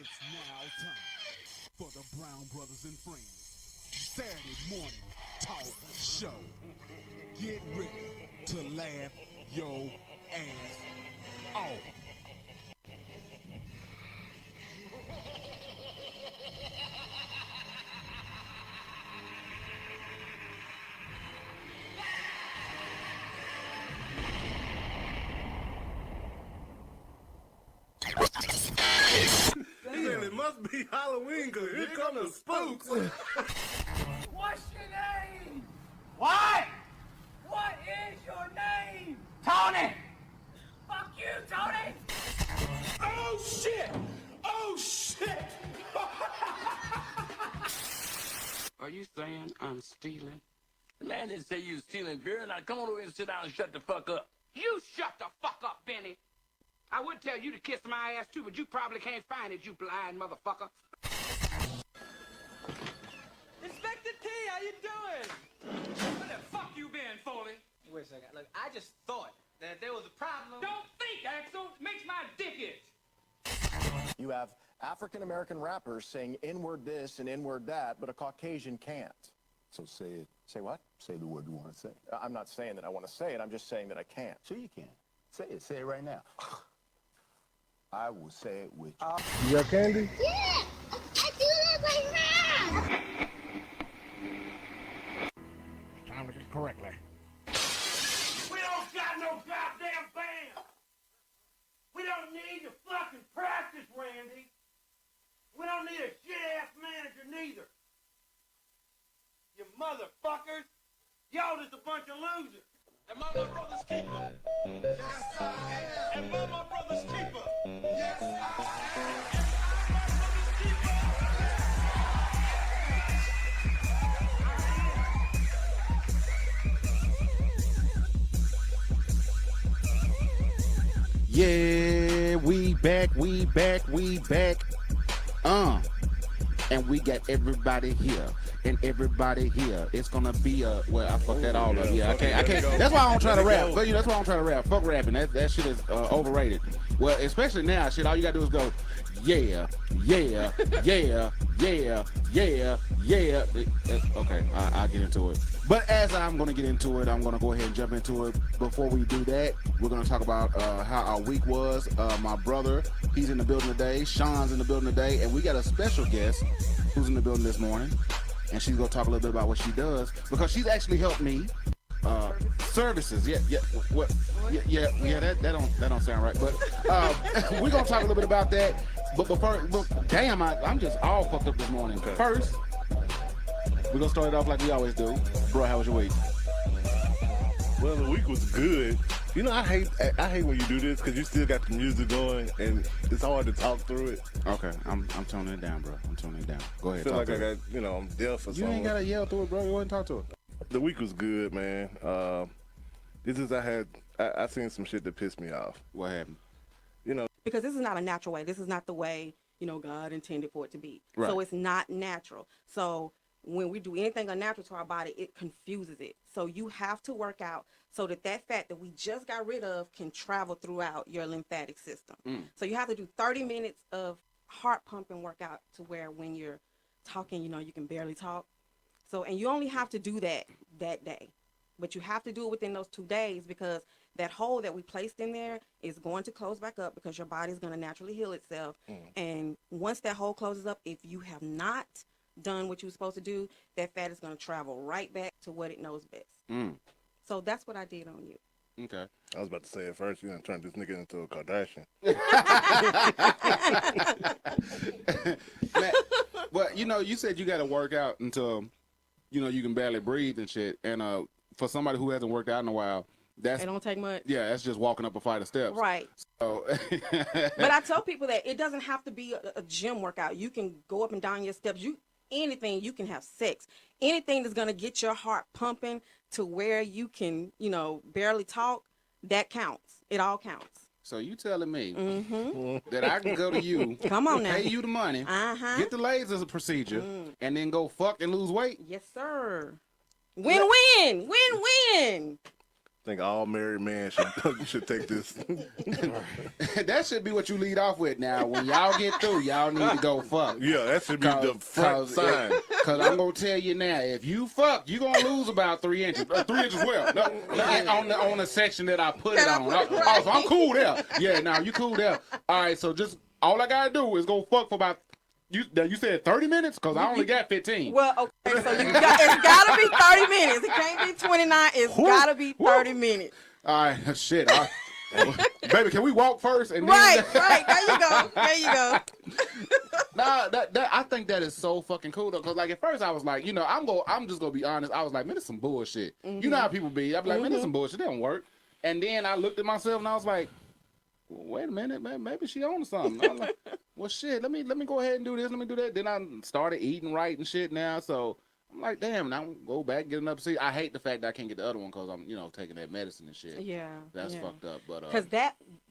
It's now time for the Brown Brothers and Friends Saturday morning talk show. Get ready to laugh your ass off. It must be Halloween, cause here come the spooks. What's your name? What? What is your name? Tony! Fuck you, Tony! Oh shit! Oh shit! Are you saying I'm stealing? The man didn't say you was stealing beer. Now come on over here and sit down and shut the fuck up. You shut the fuck up, Benny. I would tell you to kiss my ass too, but you probably can't find it, you blind motherfucker. Inspector T, how you doing? Where the fuck you been, Foley? Wait a second. Look, I just thought that there was a problem. Don't think, Axel. Makes my dick itch. You have African-American rappers saying N-word this and N-word that, but a Caucasian can't. So say it. Say what? Say the word you want to say. I'm not saying that I want to say it. I'm just saying that I can't. Sure you can. Say it. Say it right now. I will say it with you. You got candy? Yeah, I do that right now. Time to get correctly. We don't got no goddamn band. We don't need to fucking practice, Randy. We don't need a shit-ass manager neither. You motherfuckers. Y'all just a bunch of losers. Am I my brother's keeper? Yes, I am. Am I my brother's keeper? Yes, I am. Am I my brother's keeper? Yeah, we back. And we got everybody here. And everybody here. It's gonna be a I fucked that all up. Yeah, I can't. That's why I don't try to rap. But that's why I don't try to rap. Fuck rapping. That shit is overrated. Well, especially now, shit. All you gotta do is go, yeah. Okay, I'll get into it. But as I'm gonna get into it, I'm gonna go ahead and jump into it. Before we do that, we're gonna talk about how our week was. My brother, he's in the building today. Sean's in the building today, and we got a special guest who's in the building this morning. And she's gonna talk a little bit about what she does because she's actually helped me. Services, that don't sound right. But we're gonna talk a little bit about that. But damn, I'm just all fucked up this morning. First, we're gonna start it off like we always do. Bro, how was your week? Well, the week was good. You know, I hate when you do this because you still got the music going and it's hard to talk through it. Okay, I'm toning it down, bro. I'm toning it down. Go ahead. I feel like I got, I'm deaf or something. You ain't gotta yell through it, bro. Go ahead and talk to it. The week was good, man. I seen some shit that pissed me off. What happened? Because this is not a natural way. This is not the way, God intended for it to be. Right. So it's not natural. So when we do anything unnatural to our body, it confuses it. So you have to work out so that fat that we just got rid of can travel throughout your lymphatic system. So you have to do 30 minutes of heart pumping workout to where when you're talking, you can barely talk. So, and you only have to do that day. But you have to do it within those 2 days because that hole that we placed in there is going to close back up because your body's going to naturally heal itself. And once that hole closes up, if you have not done what you were supposed to do, that fat is going to travel right back to what it knows best. So that's what I did on you. Okay. I was about to say at first, you're going to turn this nigga into a Kardashian. Well, you said you got to work out until, you can barely breathe and shit. And for somebody who hasn't worked out in a while, It don't take much. Yeah, that's just walking up a flight of steps. Right. So. But I tell people that it doesn't have to be a gym workout. You can go up and down your steps. Anything, you can have sex. Anything that's going to get your heart pumping to where you can, barely talk, that counts. It all counts. So you telling me that I can go to you, come on now, pay you the money, get the laser procedure, and then go fuck and lose weight? Yes, sir. Win-win. Win-win. think all married men should take this. That should be what you lead off with. Now, when y'all get through, y'all need to go fuck. Yeah, that should be the front sign. Because I'm gonna tell you now, if you fuck, you gonna lose about 3 inches. 3 inches well. No, on the section that I put it on. Oh, so I'm cool there. Yeah, now you cool there. All right, so just all I gotta do is go fuck for about. You said 30 minutes? Because I only got 15. Well, okay, so it's got to be 30 minutes. It can't be 29. It's got to be 30 minutes. All right, shit. Baby, can we walk first? And right. There you go. Nah, I think that is so fucking cool though. Cause like at first I was like, I'm just gonna be honest. I was like, man, this is some bullshit. Mm-hmm. You know how people be. I be like, man, this is some bullshit. It don't work. And then I looked at myself and I was like, wait a minute, man, maybe she on something. I was like, well, shit, let me go ahead and do this. Let me do that. Then I started eating right and shit now. So I'm like, damn, now I'm gonna go back and get another seat. I hate the fact that I can't get the other one because I'm, taking that medicine and shit. Yeah. That's fucked up. But because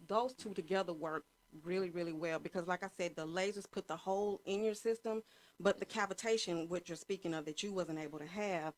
those two together work really, really well. Because like I said, the lasers put the hole in your system, but the cavitation, which you're speaking of, that you wasn't able to have,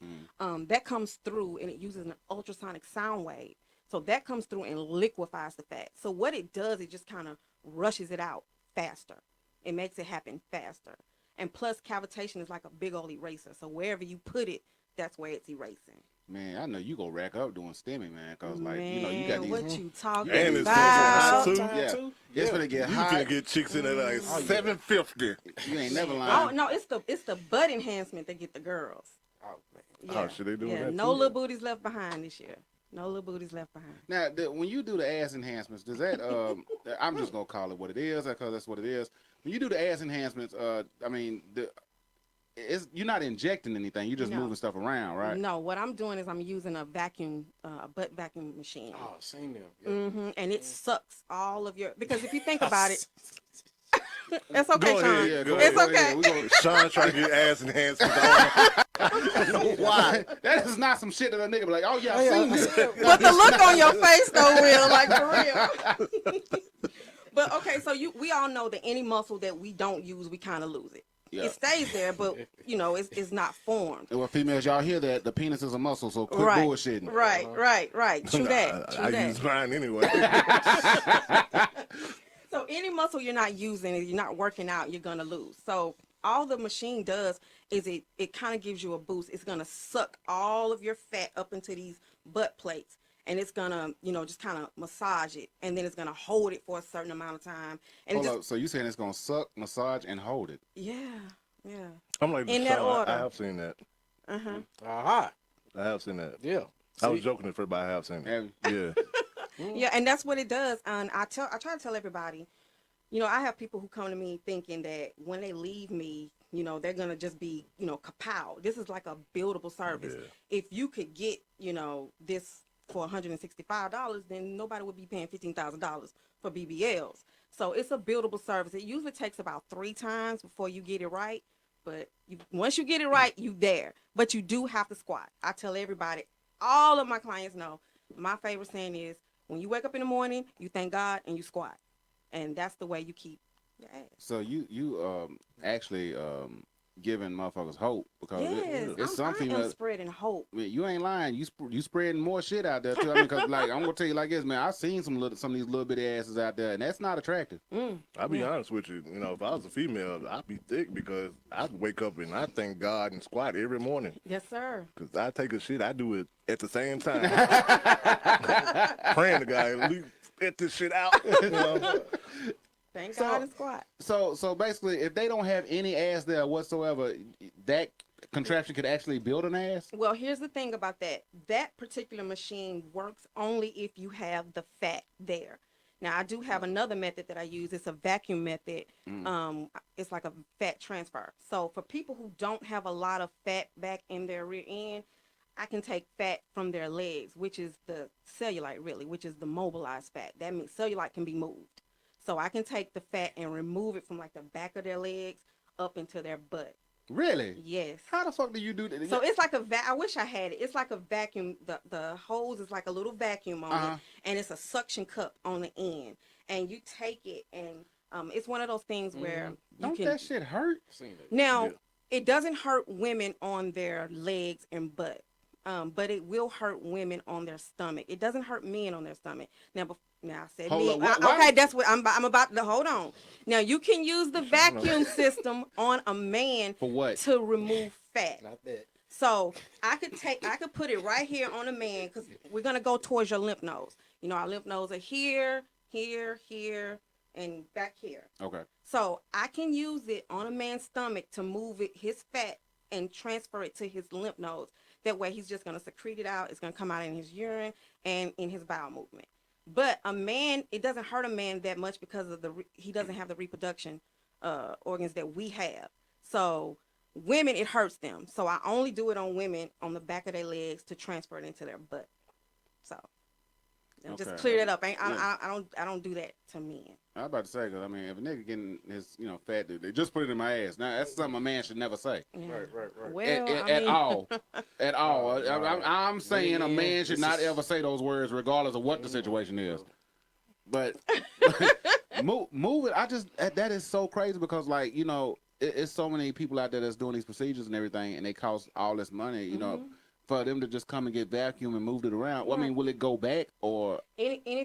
that comes through and it uses an ultrasonic sound wave. So that comes through and liquefies the fat. So what it does, it just kind of rushes it out faster. It makes it happen faster. And plus, cavitation is like a big old eraser. So wherever you put it, that's where it's erasing. Man, I know you gonna rack up doing STEMI, man. Because, like, you got these. What you talking and it's about? too. It's gonna get you hot. You can get chicks in at like $750. You ain't never lying. Oh, no, it's the butt enhancement that get the girls. Oh, should they do that? No little booties left behind this year. No little booties left behind. Now, when you do the ass enhancements, does that, I'm just going to call it what it is, because that's what it is. When you do the ass enhancements, you're not injecting anything. You're just moving stuff around, right? No, what I'm doing is I'm using a vacuum, butt vacuum machine. Oh, seen them. Yeah. Mm-hmm, and it sucks all of your, because if you think about it, it's okay, go Sean. Ahead, yeah, go it's ahead, okay. Sean trying to get ass enhancements. Why? That is not some shit that a nigga be like, oh yeah, I've seen this. But the look on your face though, Will, like for real. But okay, so we all know that any muscle that we don't use, we kind of lose it. Yeah. It stays there, but it's not formed. Well, females, y'all hear that? The penis is a muscle, so quit bullshitting. Right. True that. I use mine anyway. So any muscle you're not using, if you're not working out, you're gonna lose. So all the machine does is it kind of gives you a boost. It's gonna suck all of your fat up into these butt plates, and it's gonna just kind of massage it, and then it's gonna hold it for a certain amount of time. And hold up, so you saying it's gonna suck, massage, and hold it? Yeah. I'm like, in that order. I have seen that. Aha. I have seen that. Yeah. I was joking at first, but I have seen it. Yeah. Yeah, and that's what it does. And I try to tell everybody, I have people who come to me thinking that when they leave me, they're gonna just be, kapow. This is like a buildable service. Yeah. If you could get, this for $165, then nobody would be paying $15,000 for BBLs. So it's a buildable service. It usually takes about 3 times before you get it right. But once you get it right, you there. But you do have to squat. I tell everybody, all of my clients know, my favorite saying is, when you wake up in the morning, you thank God and you squat. And that's the way you keep your ass. So you actually giving motherfuckers hope, because it's something I'm spreading hope. You ain't lying. You spreading more shit out there too. I mean, cause like I'm gonna tell you like this, man. I've seen some of these little bitty asses out there, and that's not attractive. I'll be honest with you. If I was a female, I'd be thick, because I'd wake up and I thank God and squat every morning. Yes, sir. Cause I take a shit, I do it at the same time. Praying to God, at least get this shit out. Thank God and squat. So basically, if they don't have any ass there whatsoever, that contraption could actually build an ass? Well, here's the thing about that. That particular machine works only if you have the fat there. Now, I do have another method that I use. It's a vacuum method. It's like a fat transfer. So for people who don't have a lot of fat back in their rear end, I can take fat from their legs, which is the cellulite, really, which is the mobilized fat. That means cellulite can be moved. So I can take the fat and remove it from like the back of their legs up into their butt. Really? Yes. How the fuck do you do that? So it's like I wish I had it. It's like a vacuum. The hose is like a little vacuum on it, and it's a suction cup on the end. And you take it, and it's one of those things where don't that shit hurt? Now, it doesn't hurt women on their legs and butt. but it will hurt women on their stomach. It doesn't hurt men on their stomach. Now, I said Hold men. on, what? Okay, that's what I'm about to hold on. Now you can use the vacuum system on a man For what? to remove fat. Not that. So I could put it right here on a man because we're gonna go towards your lymph nodes. You know, our lymph nodes are here, here, here, and back here. Okay. So I can use it on a man's stomach to move his fat and transfer it to his lymph nodes. That way he's just gonna secrete it out. It's gonna come out in his urine and in his bowel movement. But a man, it doesn't hurt a man that much because of he doesn't have the reproduction organs that we have. So women, it hurts them. So I only do it on women on the back of their legs to transfer it into their butt. So just clear that up. I don't do that to men. I was about to say, because, I mean, if a nigga getting his, fat, they just put it in my ass. Now, that's something a man should never say. Right. Well, At all. At all. I'm saying a man should not ever say those words regardless of what the situation is. But move it. That is so crazy because, like, it's so many people out there that's doing these procedures and everything, and they cost all this money, for them to just come and get vacuum and moved it around. Well, I mean, will it go back or?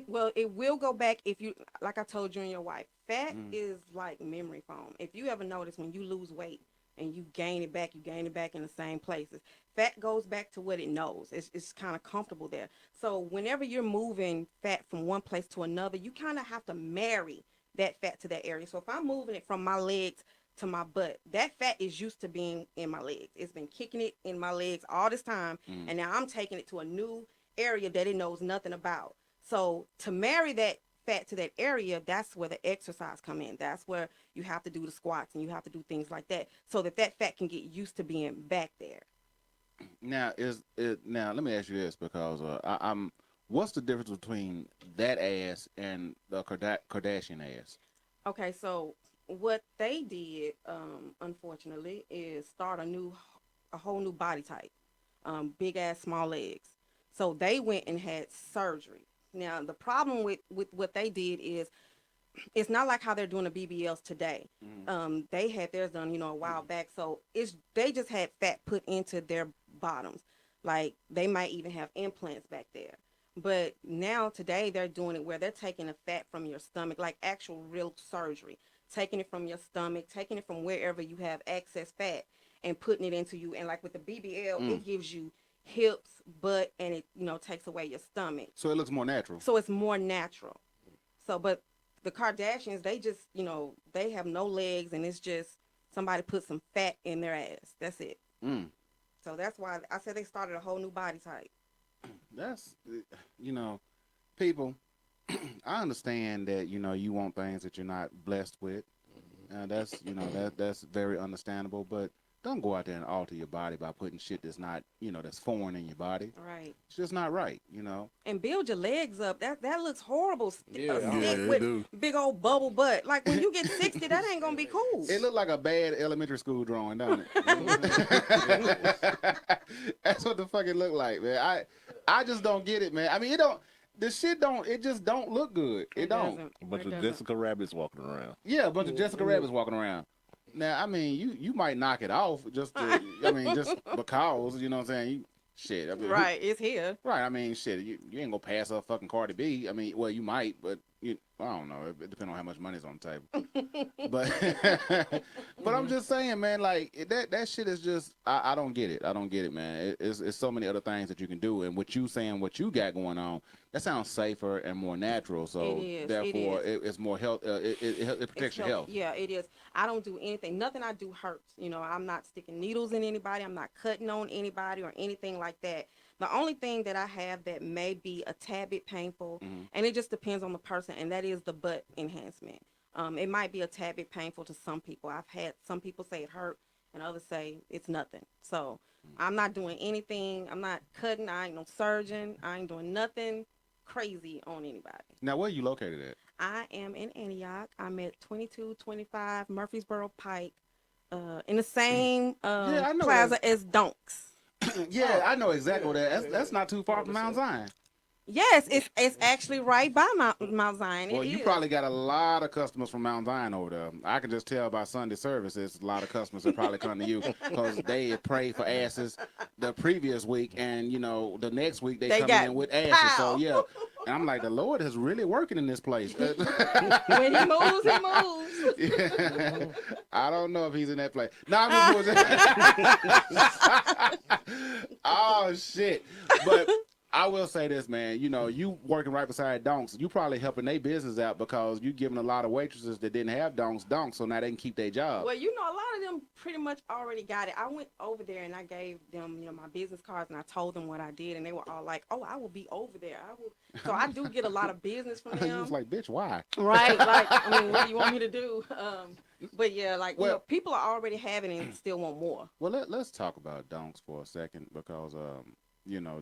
Well, it will go back if you, like I told you and your wife, fat is like memory foam. If you ever notice when you lose weight and you gain it back in the same places. Fat goes back to what it knows. It's kind of comfortable there. So whenever you're moving fat from one place to another, you kind of have to marry that fat to that area. So if I'm moving it from my legs to my butt, that fat is used to being in my legs. It's been kicking it in my legs all this time, and now I'm taking it to a new area that it knows nothing about. So to marry that fat to that area, that's where the exercise come in. That's where you have to do the squats and you have to do things like that so that fat can get used to being back there. Now let me ask you this, because I'm what's the difference between that ass and the Kardashian ass? Okay, so what they did, unfortunately, is start a whole new body type, big ass, small legs. So they went and had surgery. Now the problem with what they did is, it's not like how they're doing the BBLs today. They had theirs done, a while back. So they just had fat put into their bottoms. Like they might even have implants back there. But now today they're doing it where they're taking the fat from your stomach, like actual real surgery. Taking it from your stomach, taking it from wherever you have excess fat and putting it into you. And like with the BBL, it gives you hips, butt, and it, takes away your stomach. So it looks more natural. So it's more natural. So, but the Kardashians, they just, they have no legs, and it's just somebody put some fat in their ass. That's it. So that's why I said they started a whole new body type. That's, people, I understand that, you want things that you're not blessed with. That's, that's very understandable, but don't go out there and alter your body by putting shit that's not, that's foreign in your body. Right. It's just not right, And build your legs up. That looks horrible. it with do. big old bubble butt. Like when you get 60, that ain't gonna be cool. It looked like a bad elementary school drawing, don't it? That's what the fuck it looked like, man. I just don't get it, man. I mean, it just don't look good. It don't. A bunch of Jessica Rabbits walking around. Yeah, a bunch of Jessica Rabbits walking around. Now, I mean, you might knock it off just to, just because, you know what I'm saying? Right, it's here. Right, I mean, shit, you ain't gonna pass up fucking Cardi B. I mean, well, you might, but I don't know. It depends on how much money's on the table. But I'm just saying, man, like that shit is just I don't get it. I don't get it, man. It's so many other things that you can do, and what you saying, what you got going on, that sounds safer and more natural. So therefore, it's more health. It protects your health. Yeah, it is. I don't do anything. Nothing I do hurts. I'm not sticking needles in anybody. I'm not cutting on anybody or anything like that. The only thing that I have that may be a tad bit painful, and it just depends on the person, and that is the butt enhancement. It might be a tad bit painful to some people. I've had some people say it hurt, and others say it's nothing. So I'm not doing anything. I'm not cutting. I ain't no surgeon. I ain't doing nothing crazy on anybody. Now, where are you located at? I am in Antioch. I'm at 2225 Murfreesboro Pike, in the same plaza as Dunks. Yeah, I know exactly what that is. That's not too far from Mount Zion. Yes, it's actually right by Mount Zion. Well, It you is. probably got a lot of customers from Mount Zion over there. I can just tell by Sunday service, there's a lot of customers that probably come to you because they had prayed for asses the previous week, and the next week they coming got in with asses. pow. So yeah, and I'm like, the Lord is really working in this place. When he moves, he moves. Yeah. I don't know if he's in that place. No, I'm just oh shit, but. I will say this, man. You working right beside Donks, you probably helping their business out because you giving a lot of waitresses that didn't have donks, so now they can keep their job. Well, a lot of them pretty much already got it. I went over there and I gave them, my business cards and I told them what I did, and they were all like, "Oh, I will be over there. I will." So I do get a lot of business from them. You was like, "Bitch, why?" Right? Like, what do you want me to do? But yeah, people are already having it and still want more. Well, let's talk about donks for a second because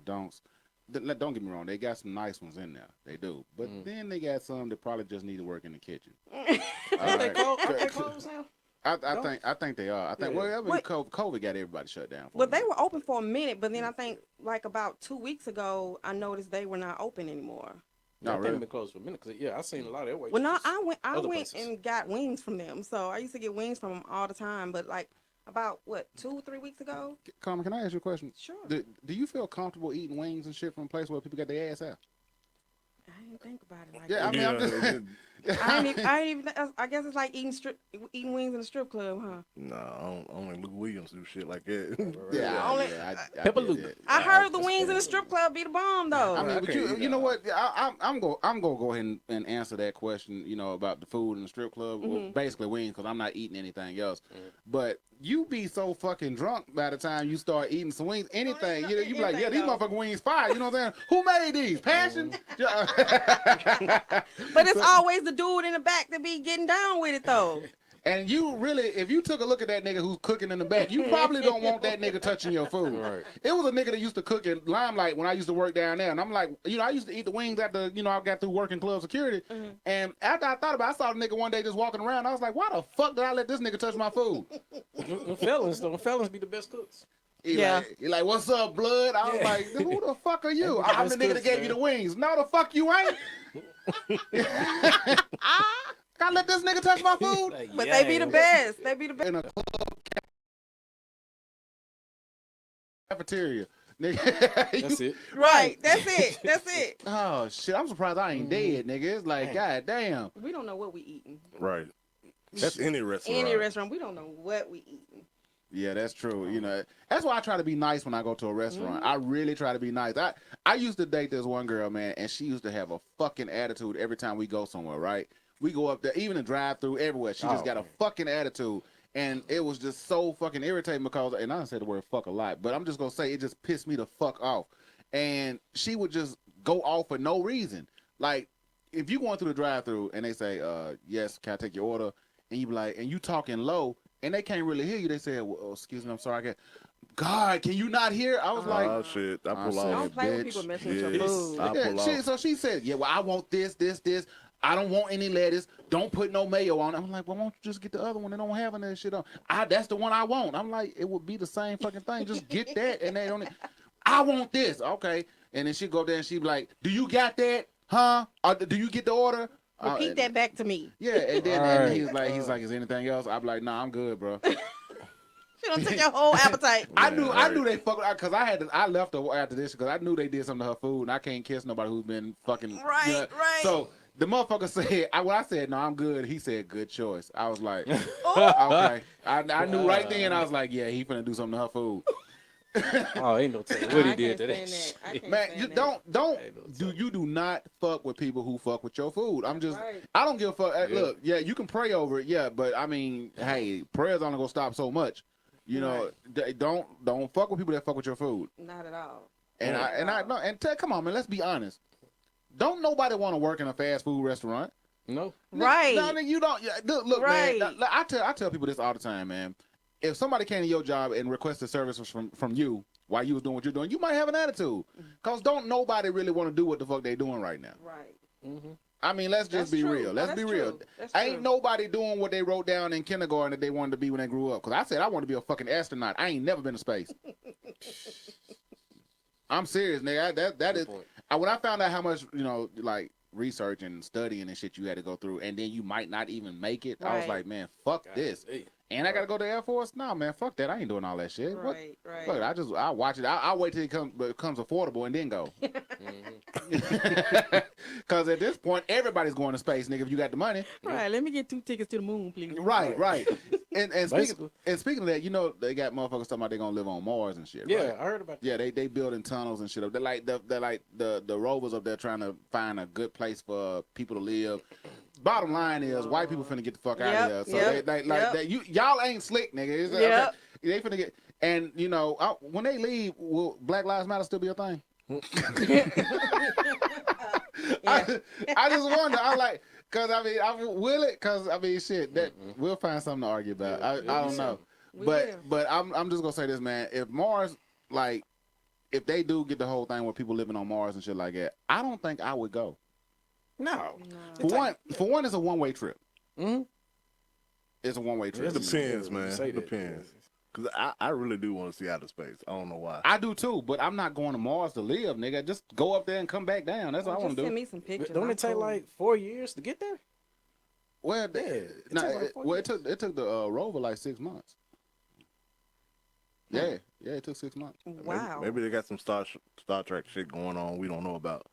donks. Don't get me wrong, they got some nice ones in there. They do. But then they got some that probably just need to work in the kitchen. Aren't they closed now? I think they are. I think COVID got everybody shut down. Well, they were open for a minute, but then I think like about 2 weeks ago, I noticed they were not open anymore. No, really? They've been closed for a minute because I seen a lot of their waitresses. Well, no, I went places. and got wings from them. So I used to get wings from them all the time, but like about 2-3 weeks ago. Carmen, can I ask you a question? Sure. Do you feel comfortable eating wings and shit from a place where people got their ass out? I didn't think about it like Yeah, that. I mean, I'm just. I ain't even. I guess it's like eating wings in a strip club, huh? No, only Lou Williams do shit like that. Yeah, Only- Pepper Luke. I heard the wings in the strip club be the bomb though. I mean, but you know what? I'm gonna go ahead and answer that question. About the food in the strip club. Well, basically wings, because I'm not eating anything else. But you be so fucking drunk by the time you start eating some wings. Anything, you be like, yeah, these motherfucking wings fire. You know what I'm saying? Who made these? Passion. But it's always the dude in the back that be getting down with it though. And you really, if you took a look at that nigga who's cooking in the back, you probably don't want that nigga touching your food. Right. It was a nigga that used to cook in Limelight when I used to work down there. And I'm like, I used to eat the wings after, I got through working club security. And after I thought about it, I saw the nigga one day just walking around. I was like, why the fuck did I let this nigga touch my food? The felons be the best cooks. He like, what's up, blood? I was like, who the fuck are you? I'm the nigga that gave you the wings. No, the fuck you ain't. I let this nigga touch my food? But they be the best. They be the best. In a club cafeteria. Nigga. That's it. Right. That's it. That's it. Oh, shit. I'm surprised I ain't dead, nigga. It's like, god damn. We don't know what we eating. Right. That's any restaurant. Any restaurant. We don't know what we eating. Yeah, that's true. That's why I try to be nice when I go to a restaurant. I really try to be nice. I used to date this one girl, man, and she used to have a fucking attitude every time we go somewhere, right? We go up there, even the drive-through, everywhere. She just got a fucking attitude. And it was just so fucking irritating because, and I don't say the word fuck a lot, but I'm just going to say it just pissed me the fuck off. And she would just go off for no reason. Like, if you going through the drive-through and they say, yes, can I take your order? And you be like, and you talking low, and they can't really hear you. They say, well, excuse me, I'm sorry, I can't. God, can you not hear? I was like, oh shit, I pull off. Don't play with people messing with your food. I pull off. So she said, yeah, well, I want this. I don't want any lettuce. Don't put no mayo on it. I'm like, well, why don't you just get the other one that don't have any of that shit on? That's the one I want. I'm like, it would be the same fucking thing. Just get that, and they don't. I want this, okay. And then she go there and she be like, do you got that? Huh? Do you get the order? Repeat that back to me. Yeah, and then and he's like, is there anything else? I'm like, nah, I'm good, bro. She don't take your whole appetite. I knew they fucked because I left her after this because I knew they did something to her food, and I can't kiss nobody who's been fucking right. So the motherfucker said, when I said no, I'm good. He said, good choice. I was like, okay. I knew right then. I was like, yeah, he finna do something to her food. Oh, ain't no telling what he did to that shit. Man, you do not fuck with people who fuck with your food. I don't give a fuck. Look, yeah, you can pray over it, yeah, but I mean, hey, prayers only gonna stop so much. Don't fuck with people that fuck with your food. Not at all. Come on, man, let's be honest. Don't nobody want to work in a fast food restaurant. No. Right. No, you don't. Look, right. Man. I tell people this all the time, man. If somebody came to your job and requested services from you while you was doing what you're doing, you might have an attitude. Cause don't nobody really want to do what the fuck they doing right now. Right. Mm-hmm. I mean, let's just be real. Let's be real. Ain't nobody doing what they wrote down in kindergarten that they wanted to be when they grew up. Cause I said I want to be a fucking astronaut. I ain't never been to space. I'm serious, nigga. when I found out how much, like research and studying and shit you had to go through, and then you might not even make it, I was like, man, fuck this. And I gotta go to the Air Force? No, man, fuck that. I ain't doing all that shit. Right. Fuck it, I watch it. I'll wait till it becomes affordable and then go. Because at this point, everybody's going to space, nigga, if you got the money. Right, let me get 2 tickets to the moon, please. Right. And speaking of that, they got motherfuckers talking about they're gonna live on Mars and shit. Yeah, right? I heard about that. Yeah, they building tunnels and shit. They're like the rovers up there trying to find a good place for people to live. Bottom line is, white people finna get the fuck out of here. So y'all ain't slick, nigga. Okay, they finna get. And when they leave, will Black Lives Matter still be a thing? I just wonder. Will it? Cause shit. That we'll find something to argue about. I don't know. But I'm just gonna say this, man. If Mars, if they do get the whole thing where people living on Mars and shit like that, I don't think I would go. No. For one, it's a one-way trip. Mm-hmm. It's a one-way trip. It depends, man. It depends. Because I really do want to see outer space. I don't know why. I do too, but I'm not going to Mars to live, nigga. Just go up there and come back down. That's what I want to do. Send me some pictures. Don't it take like 4 years to get there? Well, it took the rover like 6 months. Yeah, it took 6 months. Wow. Maybe they got some Star Trek shit going on we don't know about.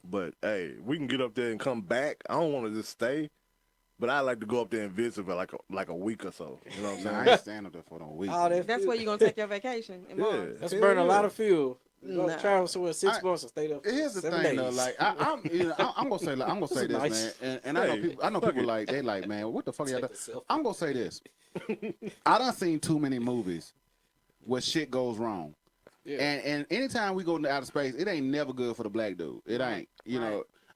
But hey, we can get up there and come back. I don't want to just stay, but I like to go up there and visit for like a week or so. You know what I'm saying? I ain't stand up there for no week. That's where you're gonna take your vacation. That's burning a lot of fuel. Travel somewhere 6 months and stay there. Here's the 7 thing, days. though. I'm gonna say this, nice. man. And I know people they like, man, what the fuck y'all doing? I'm gonna say this. I done seen too many movies where shit goes wrong. Yeah. And anytime we go into outer space, it ain't never good for the black dude. It ain't.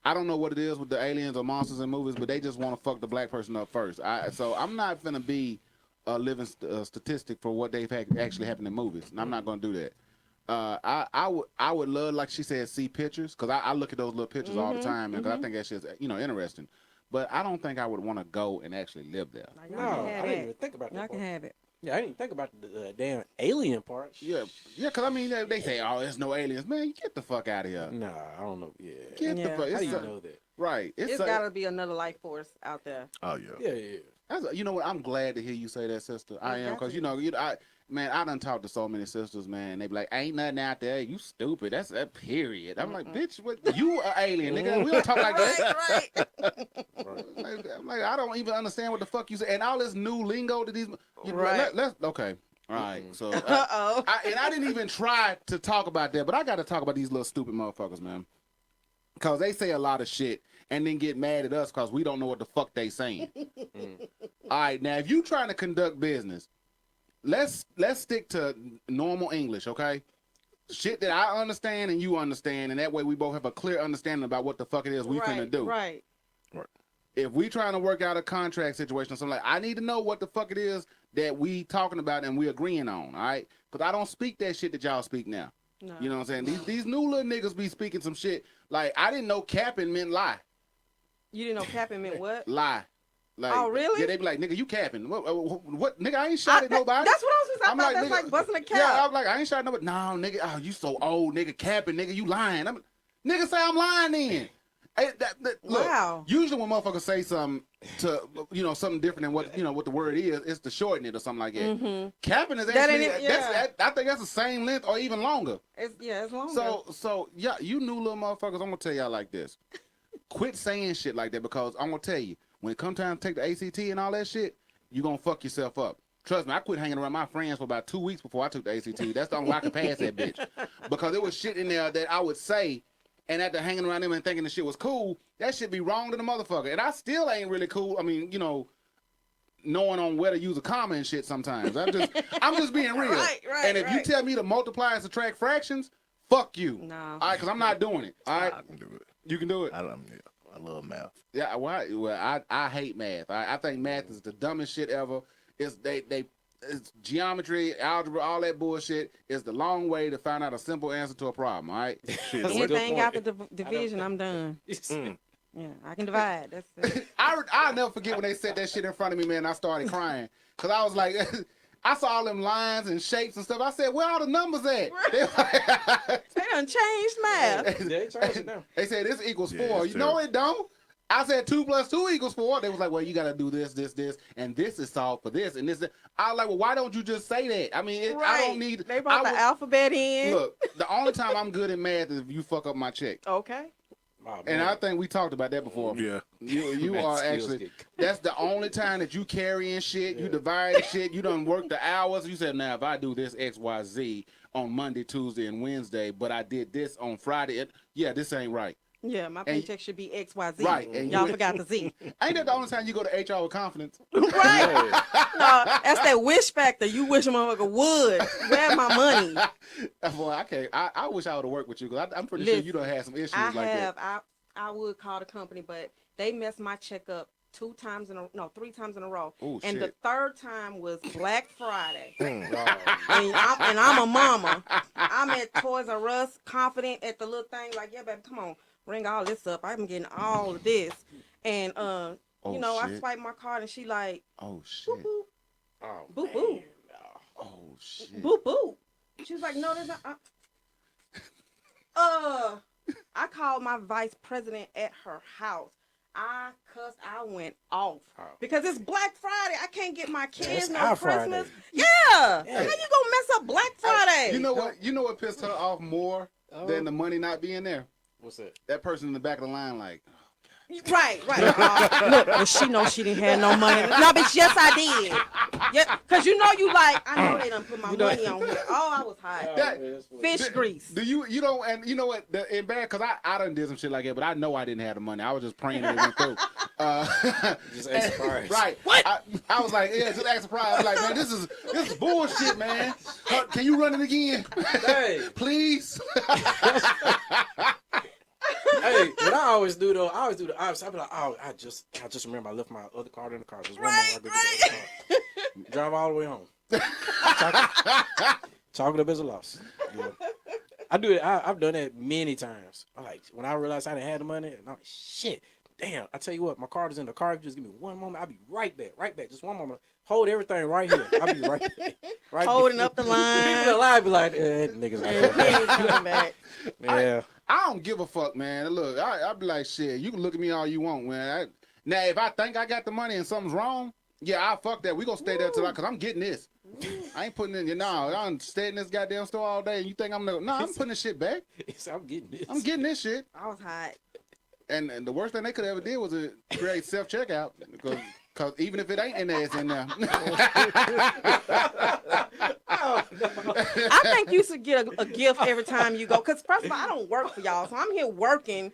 I don't know what it is with the aliens or monsters in movies, but they just want to fuck the black person up first. So I'm not finna be a living statistic for what they've actually happened in movies, and I'm not gonna do that. I would love, like she said, see pictures, because I look at those little pictures all the time, because I think that shit's interesting. But I don't think I would want to go and actually live there. No, I didn't even think about that. I can have it. Yeah, I didn't think about the damn alien part. Yeah, because they say, oh, there's no aliens. Man, get the fuck out of here. Nah, I don't know. Yeah. Get the fuck. How do you know that? Right. It's gotta be another life force out there. Oh yeah. Yeah. You know what? I'm glad to hear you say that, sister. I am, because I done talked to so many sisters, man. They be like, ain't nothing out there. You stupid. That's a period. I'm like, bitch, what? You an alien, nigga. We don't talk like that. Right. I'm like, I don't even understand what the fuck you say. And all this new lingo to these. Let's okay. All right. So. I didn't even try to talk about that, but I got to talk about these little stupid motherfuckers, man. Because they say a lot of shit and then get mad at us because we don't know what the fuck they saying. All right. Now, if you trying to conduct business, let's stick to normal English, okay? Shit that I understand and you understand, and that way we both have a clear understanding about what the fuck it is we finna do. Right. If we trying to work out a contract situation or something, I need to know what the fuck it is that we talking about and we agreeing on, all right? Because I don't speak that shit that y'all speak now. No. You know what I'm saying? These new little niggas be speaking some shit. Like, I didn't know capping meant lie. You didn't know capping meant what? Lie. Like, oh, really? Yeah, they be like, nigga, you capping. What nigga, I ain't shot at nobody. That's what I was just saying. That's nigga, like busting a cap. Yeah, I'm like, I ain't shot at nobody. No, nigga, oh, you so old, nigga, capping, nigga, you lying. Nigga say I'm lying then. Hey, look, wow. Usually when motherfuckers say something to, something different than what the word is, it's to shorten it or something like that. Mm-hmm. Capping is actually, I think that's the same length or even longer. It's longer. So yeah, you new little motherfuckers, I'm gonna tell y'all like this. Quit saying shit like that, because I'm gonna tell you, when it comes time to take the ACT and all that shit, you gonna fuck yourself up. Trust me, I quit hanging around my friends for about 2 weeks before I took the ACT. That's the only way I could pass that bitch. Because there was shit in there that I would say, and after hanging around them and thinking the shit was cool, that shit be wrong to the motherfucker. And I still ain't really cool. I mean, knowing on where to use a comma and shit sometimes. I'm just being real. Right, and if you tell me to multiply and subtract fractions, fuck you. No. All right, because I'm not doing it. All right? I can do it. You can do it? I love math. Yeah, well, I hate math. I think math is the dumbest shit ever. It's geometry, algebra, all that bullshit is the long way to find out a simple answer to a problem, all right? Anything after the division, I'm done. Yeah, I can divide. That's it. I'll never forget when they said that shit in front of me, man, I started crying. Because I was like, I saw all them lines and shapes and stuff. I said, where all the numbers at? They, They done changed math. They changed it now. they said this equals Yeah, 4. it's You know it don't. I said 2 + 2 = 4. They was like, well, you got to do this, and this is solved for this, and this. I was like, well, why don't you just say that? I mean, I don't need. They brought the alphabet in. Look, the only time I'm good in math is if you fuck up my check. Okay. Oh, And man. I think we talked about that before. Yeah. You Math are skills actually. get- That's the only time that you carrying shit. You dividing shit. You done work the hours. You said, now if I do this X, Y, Z on Monday, Tuesday, and Wednesday, but I did this on Friday, yeah, this ain't right. Yeah, my And- paycheck should be XYZ. Right, and Y'all you- forgot the Z. Ain't that the only time you go to HR with confidence? Right. No, that's that wish factor. You wish a motherfucker would. Grab my money. Boy, I can't. I wish I would have worked with you because I'm pretty Listen, sure you don't have some issues I like have. that. I would call the company, but they messed my check up 3 times in a row. Oh, And the shit. third time was Black Friday. Oh, and I'm a mama. I'm at Toys R Us, confident at the little thing, like, yeah, baby, come on, ring all this up. I'm getting all of this. And Oh, I shit. swipe my card and she like, Oh shit. boop boop, oh, boop boop, Oh shit. boop boop. She was like, no, there's not. I called my vice president at her house. I cussed. I went off because it's Black Friday. I can't get my kids It's no our Christmas. Friday. Yeah. How you gonna mess up Black Friday? You know what? You know what pissed her off more than the money not being there? What's that? That person in the back of the line, like, Right. Look, well, she knows she didn't have no money. No, bitch, yes, I did. Yeah, because you like, I know they done put my money on here. Oh, I was high. Fish grease. Do you don't, and you know what? In bad, because I done did some shit like that, but I know I didn't have the money. I was just praying that it went through. Just act surprised. Right. What? I was like, yeah, just act surprised. I was like, man, this is bullshit, man. Can you run it again? Hey. Please? Hey, what I always do though, I be like, oh, I just remember I left my other card in the car. Just one more, I go get the other car. Drive all the way home. Chalk it up as a loss. Yeah. I do it. I've done that many times. I'm like, when I realized I didn't have the money, and I'm like, shit, damn. I tell you what, my card is in the car. Just give me one moment. I'll be right back. Just one moment. Hold everything right here. I'll be right back. Right Holding back. up the line. People alive be like, niggas Ain't coming back. Yeah. I don't give a fuck, man. Look, I be like, shit, you can look at me all you want, man. Now, if I think I got the money and something's wrong, yeah, I fuck that. We gonna stay there till because I'm getting this. I ain't putting in, I'm staying in this goddamn store all day. And you think I'm I'm putting this shit back. I'm getting this. I'm getting this shit. I was hot. And the worst thing they could ever did was create self-checkout because even if it ain't in there, it's in there. I think you should get a gift every time you go. Because first of all, I don't work for y'all. So I'm here working,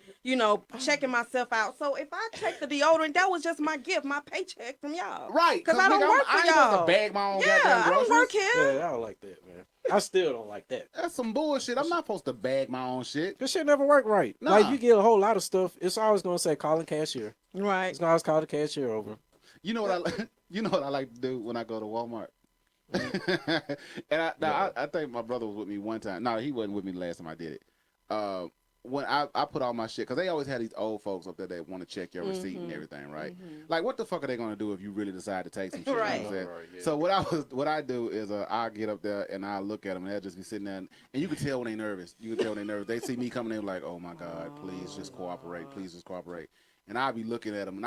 checking myself out. So if I take the deodorant, that was just my gift, my paycheck from y'all. Right. Because I don't work for I ain't supposed y'all. to bag my own Yeah, goddamn I don't groceries. work here. Yeah, I don't like that, man. I still don't like that. That's some bullshit. I'm not supposed to bag my own shit. This shit never worked right. Nah. Like, you get a whole lot of stuff. It's always going to say call the cashier. Right. It's going to always call the cashier over. You know what I like to do when I go to Walmart? And I think my brother was with me one time. No, he wasn't with me the last time I did it. When I put all my shit, because they always have these old folks up there that want to check your receipt and everything, right? Like, what the fuck are they going to do if you really decide to take some shit? Right. You know what I'm saying? Right, yeah. So what I do is I get up there and I look at them and they'll just be sitting there and you can tell when they nervous. You can tell when they nervous. They see me coming in like, oh my God, please just cooperate. Please just cooperate. And I'll be looking at them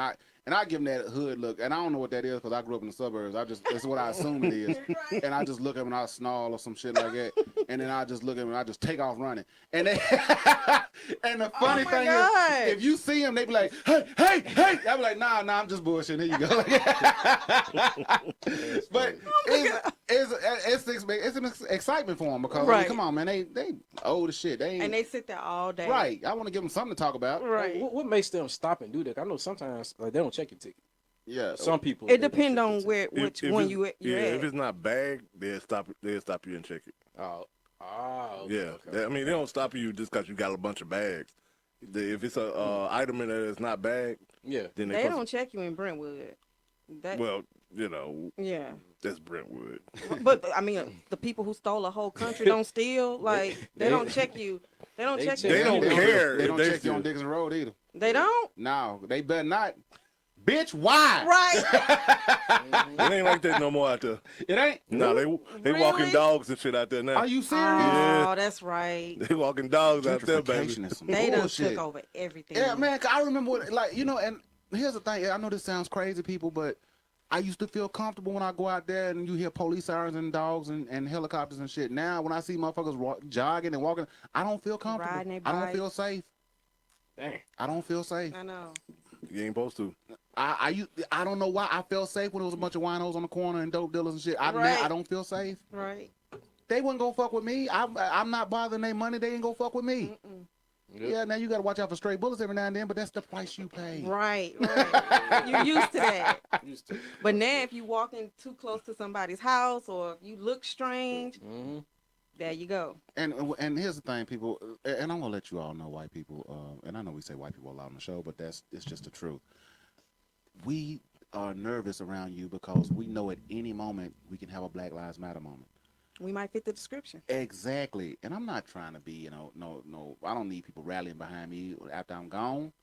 and I give them that hood look, and I don't know what that is because I grew up in the suburbs. That's what I assume it is. And I just look at them and I snarl or some shit like that, and then I just look at them and I just take off running. And they, and the funny thing God. is, if you see them, they be like, hey, I be like, nah, I'm just bullshitting. Here you go. But it's an excitement for them because Right. come on, man, they old as shit. They ain't, And they sit there all day. right. I want to give them something to talk about. Right. What makes them stop and do that? I know sometimes they don't check your ticket. Yeah. Some people. It depends on which If one it's- you're yeah, at. if it's not bagged, they'll stop you and check it. Oh, okay, Yeah, okay. they don't stop you just because you got a bunch of bags. If it's a item in there that's not bagged, Yeah. then They don't check you in Brentwood. Well, Yeah. that's Brentwood. But I mean, the people who stole a whole country don't steal. Like they don't check you. They don't check you. They don't care They if don't they check you on steal. Dixon Road either. They don't. No, they better not. Bitch, why? Right. It ain't like that no more out there. It ain't. No, they walking Really? dogs and shit out there now. Are you serious? Oh, that's right. They walking dogs out there, baby. Gentrification is some They done bullshit. took over everything. Yeah, man. 'Cause I remember, like, you know, and here's the thing. I know this sounds crazy, people, but I used to feel comfortable when I go out there and you hear police sirens and dogs and helicopters and shit. Now, when I see motherfuckers jogging and walking, I don't feel comfortable. Riding their I don't bikes. feel safe. Dang. I don't feel safe. I know. You ain't supposed to. I don't know why I felt safe when there was a bunch of winos on the corner and dope dealers and shit. Now Right. I don't feel safe. Right. They wouldn't go fuck with me. I'm not bothering their money. They ain't go fuck with me. Yeah, now you got to watch out for stray bullets every now and then, but that's the price you pay. Right. You're used to that. But now if you walking too close to somebody's house or you look strange, there you go. And here's the thing, people, and I'm gonna let you all know, white people, and I know we say white people a lot on the show, but it's just the truth. We are nervous around you because we know at any moment we can have a Black Lives Matter moment. We might fit the description. Exactly. And I'm not trying to be, no, I don't need people rallying behind me after I'm gone.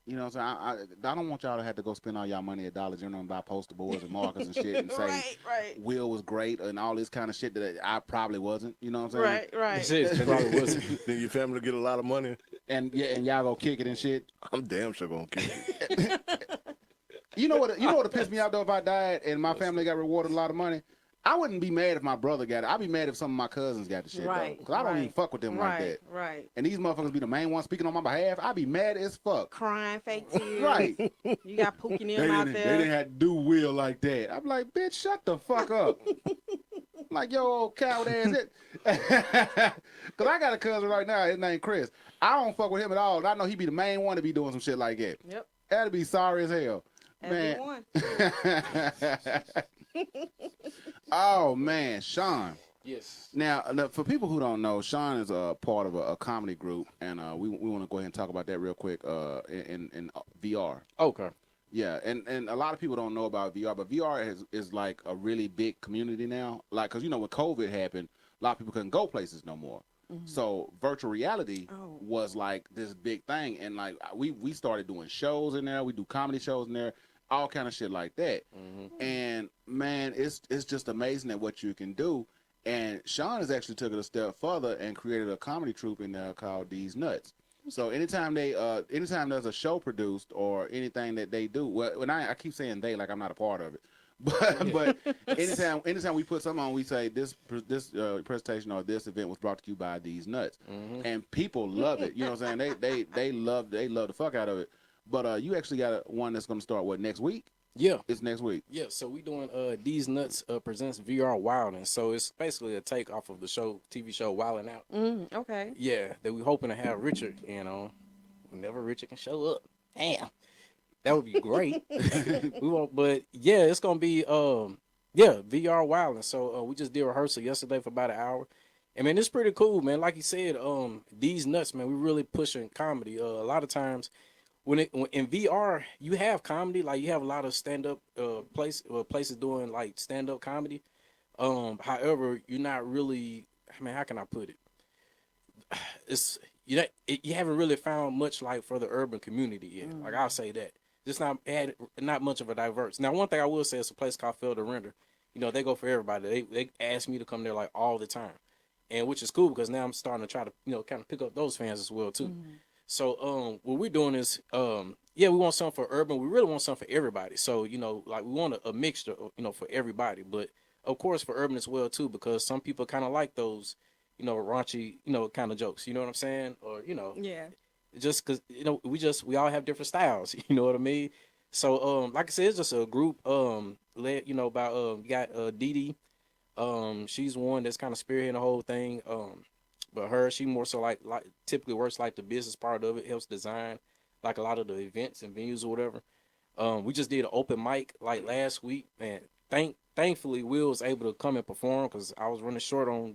You know what I'm saying? I don't want y'all to have to go spend all y'all money at Dollar General and buy poster boards and markers and shit and say right. Will was great and all this kind of shit that I probably wasn't. You know what I'm saying? Right. Probably wasn't. Then your family get a lot of money. And y'all go kick it and shit. I'm damn sure gonna kick it. You know what would piss me off though if I died and my family got rewarded a lot of money? I wouldn't be mad if my brother got it. I'd be mad if some of my cousins got the shit though. Because I don't even fuck with them like that. Right. And these motherfuckers be the main ones speaking on my behalf. I'd be mad as fuck. Crying, fake tears. Right. You got Pookie They them out didn't there. have to do Will like that. I'm like, bitch, shut the fuck up. I'm like, yo, old coward ass it. Because I got a cousin right now, his name Chris. I don't fuck with him at all. And I know he be the main one to be doing some shit like that. Yep. That'd be sorry as hell. Man. Everyone. Oh, man. Sean. Yes. Now, for people who don't know, Sean is a part of a comedy group, and we want to go ahead and talk about that real quick in VR. Okay. Yeah, and a lot of people don't know about VR, but VR is like a really big community now. Like, because, when COVID happened, a lot of people couldn't go places no more. So virtual reality was like this big thing, and like we started doing shows in there. We do comedy shows in there, all kind of shit like that. And man, it's just amazing at what you can do. And Sean has actually took it a step further and created a comedy troupe in there called These Nuts. So anytime there's a show produced or anything that they do, well, when I keep saying they, like I'm not a part of it, but anytime we put something on, we say this presentation or this event was brought to you by These Nuts, and people love it. You know what I'm saying? They love the fuck out of it. But you actually got one that's going to start next week? Yeah, it's next week. Yeah, so we doing These Nuts presents VR Wildin'. So it's basically a take off of the TV show Wildin' Out. Okay. Yeah, that we hoping to have Richard, whenever Richard can show up. Damn, that would be great. We won't, but yeah, it's gonna be VR Wildin'. So we just did rehearsal yesterday for about an hour. And man, it's pretty cool, man. Like you said, These Nuts, man, we really pushing comedy. A lot of times. When in VR, you have comedy, like you have a lot of stand-up places doing like stand-up comedy. However, you're not really. I mean, how can I put it? It's you haven't really found much like for the urban community yet. Like I'll say that. Just not much of a diverse. Now, one thing I will say is a place called Field to Render. They go for everybody. They ask me to come there like all the time, and which is cool because now I'm starting to try to kind of pick up those fans as well too. So what we're doing is we want something for urban. We really want something for everybody. So like we want a mixture for everybody, but of course for urban as well too, because some people kind of like those raunchy kind of jokes. You know what I'm saying? Or yeah, just because we all have different styles. You know what I mean? So like I said, it's just a group led by we got Dee Dee. She's one that's kind of spearheading the whole thing. But she more so like typically works like the business part of it, helps design like a lot of the events and venues or whatever. We just did an open mic like last week, and thankfully Will was able to come and perform because I was running short on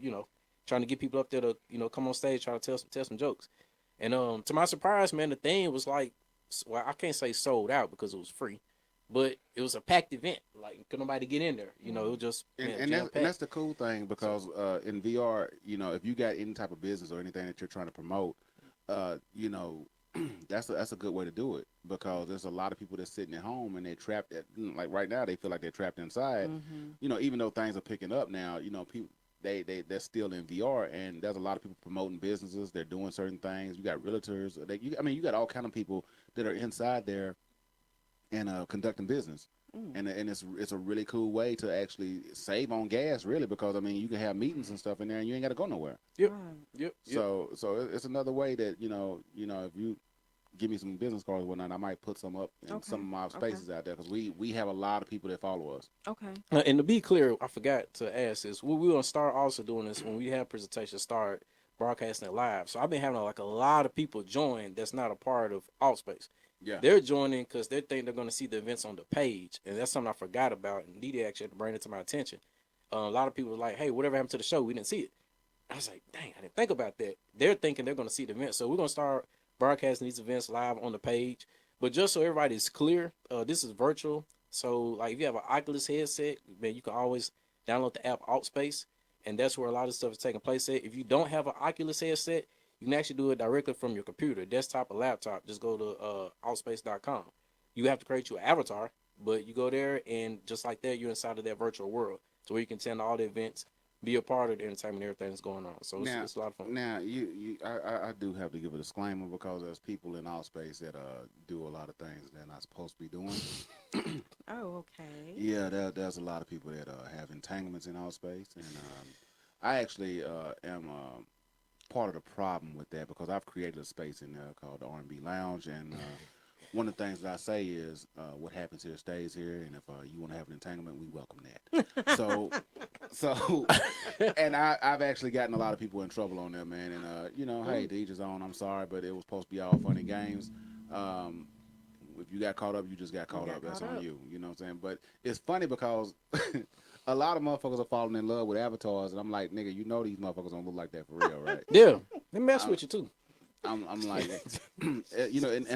trying to get people up there to come on stage, try to tell some jokes. And to my surprise, man, the thing was like, well, I can't say sold out because it was free, but it was a packed event. Like, could nobody get in there? It was just and that's the cool thing because in VR, if you got any type of business or anything that you're trying to promote, that's a good way to do it, because there's a lot of people that's sitting at home and they're trapped at, like right now they feel like they're trapped inside. Even though things are picking up now, people they're still in VR, and there's a lot of people promoting businesses. They're doing certain things. You got realtors. You got all kind of people that are inside there and conducting business. And it's a really cool way to actually save on gas, really, because you can have meetings and stuff in there, and you ain't got to go nowhere. Yep. So it's another way that if you give me some business cards and whatnot, I might put some up in some of my spaces out there, because we have a lot of people that follow us. Okay. And to be clear, I forgot to ask this. We're gonna start also doing this when we have presentations. Start broadcasting it live. So I've been having a lot of people join that's not a part of Altspace. Yeah. They're joining because they think they're going to see the events on the page. And that's something I forgot about. And Didi actually had to bring it to my attention. A lot of people were like, hey, whatever happened to the show? We didn't see it. I was like, dang, I didn't think about that. They're thinking they're going to see the event. So we're going to start broadcasting these events live on the page. But just so everybody's clear, this is virtual. So like if you have an Oculus headset, man, you can always download the app Altspace. And that's where a lot of stuff is taking place at. If you don't have an Oculus headset, you can actually do it directly from your computer, desktop or laptop. Just go to altspace.com. You have to create your avatar, but you go there, and just like that, you're inside of that virtual world. So where you can attend all the events, be a part of the entertainment, everything that's going on. So it's a lot of fun. Now, I do have to give a disclaimer, because there's people in Altspace that do a lot of things they're not supposed to be doing. Oh, okay. Yeah, there's a lot of people that have entanglements in Altspace, and I actually am part of the problem with that, because I've created a space in there called the R&B Lounge, and one of the things that I say is what happens here stays here, and if you want to have an entanglement, we welcome that. so and I've actually gotten a lot of people in trouble on there, man, and hey, to each his own. I'm sorry, but it was supposed to be all fun and games. If you got caught up, you just got caught up. That's on you. You know what I'm saying? But it's funny because a lot of motherfuckers are falling in love with avatars, and I'm like, nigga, these motherfuckers don't look like that for real, right? Yeah, they mess with you too. I'm like, and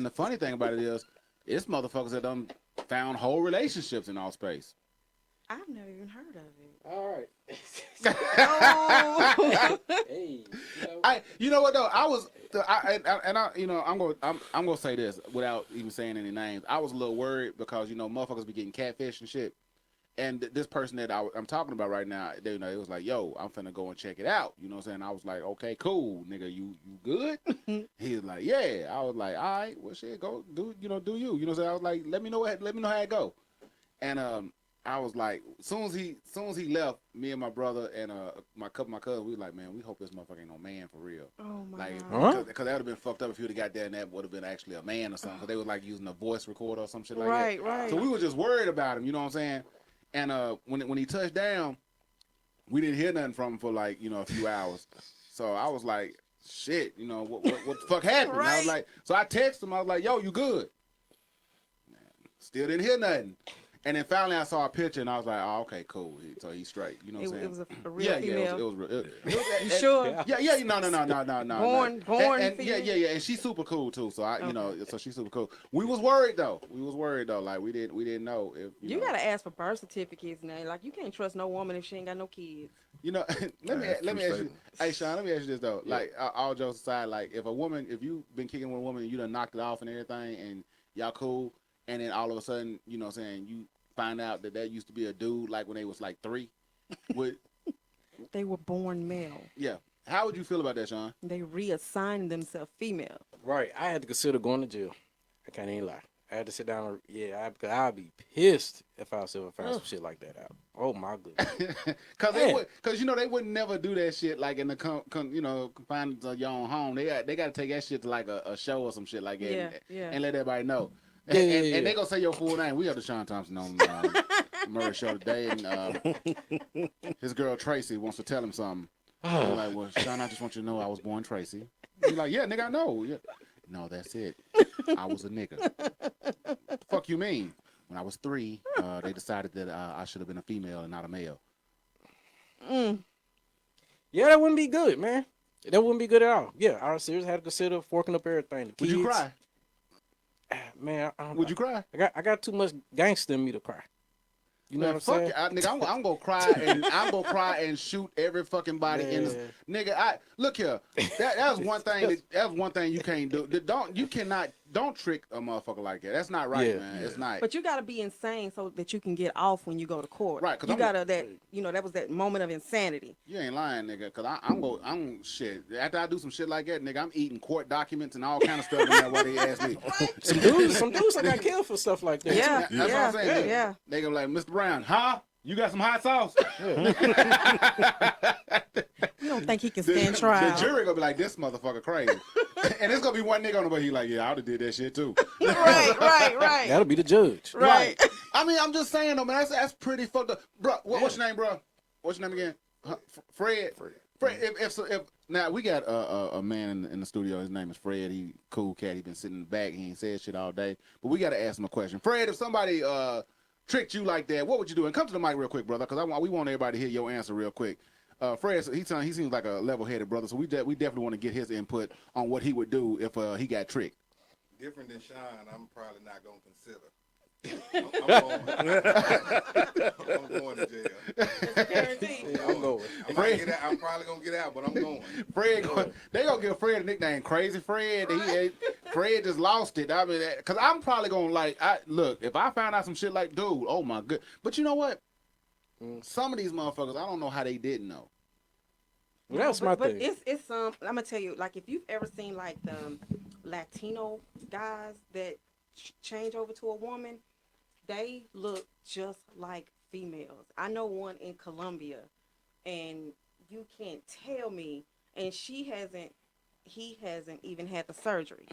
the funny thing about it is, it's motherfuckers that done found whole relationships in Altspace. I've never even heard of it. All right. Oh. Hey, you know what though? I'm gonna say this without even saying any names. I was a little worried because motherfuckers be getting catfish and shit. And this person that I'm talking about right now, it was like, yo, I'm finna go and check it out. You know what I'm saying? I was like, okay, cool, nigga, you good? He was like, yeah. I was like, all right, well, shit, go do you. You know what I'm saying? I was like, let me know how it go. And I was like, soon as he left, me and my brother and my cousin, we was like, man, we hope this motherfucker ain't no man for real. Oh my God. Because that would have been fucked up if he would have got there and that would have been actually a man or something. Because they was like using a voice recorder or some shit like that. Right. So we were just worried about him. You know what I'm saying? And when he touched down, we didn't hear nothing from him for like a few hours. So I was like, shit, what the fuck happened? Right. I was like, so I texted him. I was like, yo, you good? Man, still didn't hear nothing. And then finally I saw a picture and I was like, oh, okay, cool. So he's straight. You know what I'm saying? It was a real female. It was real. You sure? Yeah. No. Born and female. Yeah. And she's super cool too. So so she's super cool. We was worried though. Like we didn't know if you gotta ask for birth certificates now. Like you can't trust no woman if she ain't got no kids. Let me ask you. Hey Sean, let me ask you this though. Yeah. Like all jokes aside, like if you've been kicking with a woman and you done knocked it off and everything, and y'all cool, and then all of a sudden, you know what I'm saying, you find out that used to be a dude like when they was like 3. They were born male. Yeah. How would you feel about that, Sean? They reassigned themselves female. Right. I had to consider going to jail. I can't even lie. I had to sit down. Because I'd be pissed if I was ever found some shit like that out. Oh my goodness. Because they would never do that shit like in the confines of your own home. They got to take that shit to like a show or some shit like that. And let everybody know. And they gonna say your full name. We have the Sean Thompson on Murray show today, and his girl Tracy wants to tell him something. I'm like, well, Sean, I just want you to know I was born Tracy. He's like, yeah, nigga, I know. Yeah. No, that's it. I was a nigga. What the fuck you mean? When I was 3, they decided that I should have been a female and not a male. Yeah, that wouldn't be good, man. That wouldn't be good at all. Yeah, I seriously had to consider forking up everything. Would you cry? Man, would you cry? I got too much gangster in me to cry. You know Man, what fuck I'm saying? it. Nigga, I'm gonna cry and I'm gonna cry and shoot every fucking body in this. Nigga, I look here. That's one thing. That's one thing you can't do. Don't trick a motherfucker like that. That's not right, man. It's not. But you gotta be insane so that you can get off when you go to court. Right, 'cause you I'm- gotta that was that moment of insanity. You ain't lying, nigga. Cause I'm shit. After I do some shit like that, nigga, I'm eating court documents and all kind of stuff in there while they ask me. Some dudes got killed for stuff like that. Yeah, That's what I'm saying. yeah. They go like, Mr. Brown, huh? You got some hot sauce? You don't think he can stand The trial? jury gonna be like, this motherfucker crazy. And it's gonna be one nigga on the way. He like, yeah, I would've did that shit too. right. That'll be the judge. Right. I mean, I'm just saying though, man. That's pretty fucked up, bro. What's your name, bro? What's your name again? Fred. Fred. If now we got a man in the studio. His name is Fred. He cool cat. He been sitting in the back. He ain't said shit all day. But we gotta ask him a question. Fred, if somebody tricked you like that, what would you do? And come to the mic real quick, brother, because we want everybody to hear your answer real quick. Fred, he seems like a level-headed brother, so we definitely want to get his input on what he would do if he got tricked. Different than Sean, I'm probably not going to consider. I'm going to jail. I'm going. I'm probably going to get out, but I'm going. They going to give Fred a nickname, Crazy Fred. Fred just lost it. I mean, because I'm probably going to look, if I found out some shit like, dude, oh my good. But you know what? Some of these motherfuckers, I don't know how they didn't know. Well, that's my thing. But it's I'm gonna tell you, like, if you've ever seen like the Latino guys that change over to a woman, they look just like females. I know one in Colombia, and you can't tell me, and he hasn't even had the surgery.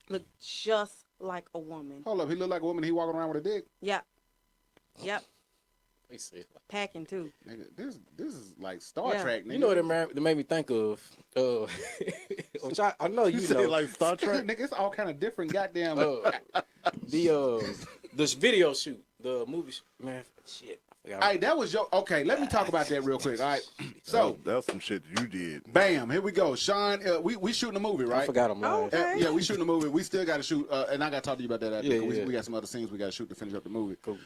Look just like a woman. Hold up, he look like a woman. He walking around with a dick. Yep. Packing too. Nigga, this is like Star Trek. Nigga. You know what it made me think of? Which I know you know. Like Star Trek. Nigga, it's all kind of different. Goddamn. This video shoot, the movie. Man, shit. All right, that was your. Okay, let me talk about that real quick. All right. So that's some shit you did. Bam, here we go. Sean, we shooting a movie, right? I forgot him. Okay. Yeah, we shooting a movie. We still got to shoot, and I got to talk to you about that after. Yeah. We got some other scenes we got to shoot to finish up the movie. Cool.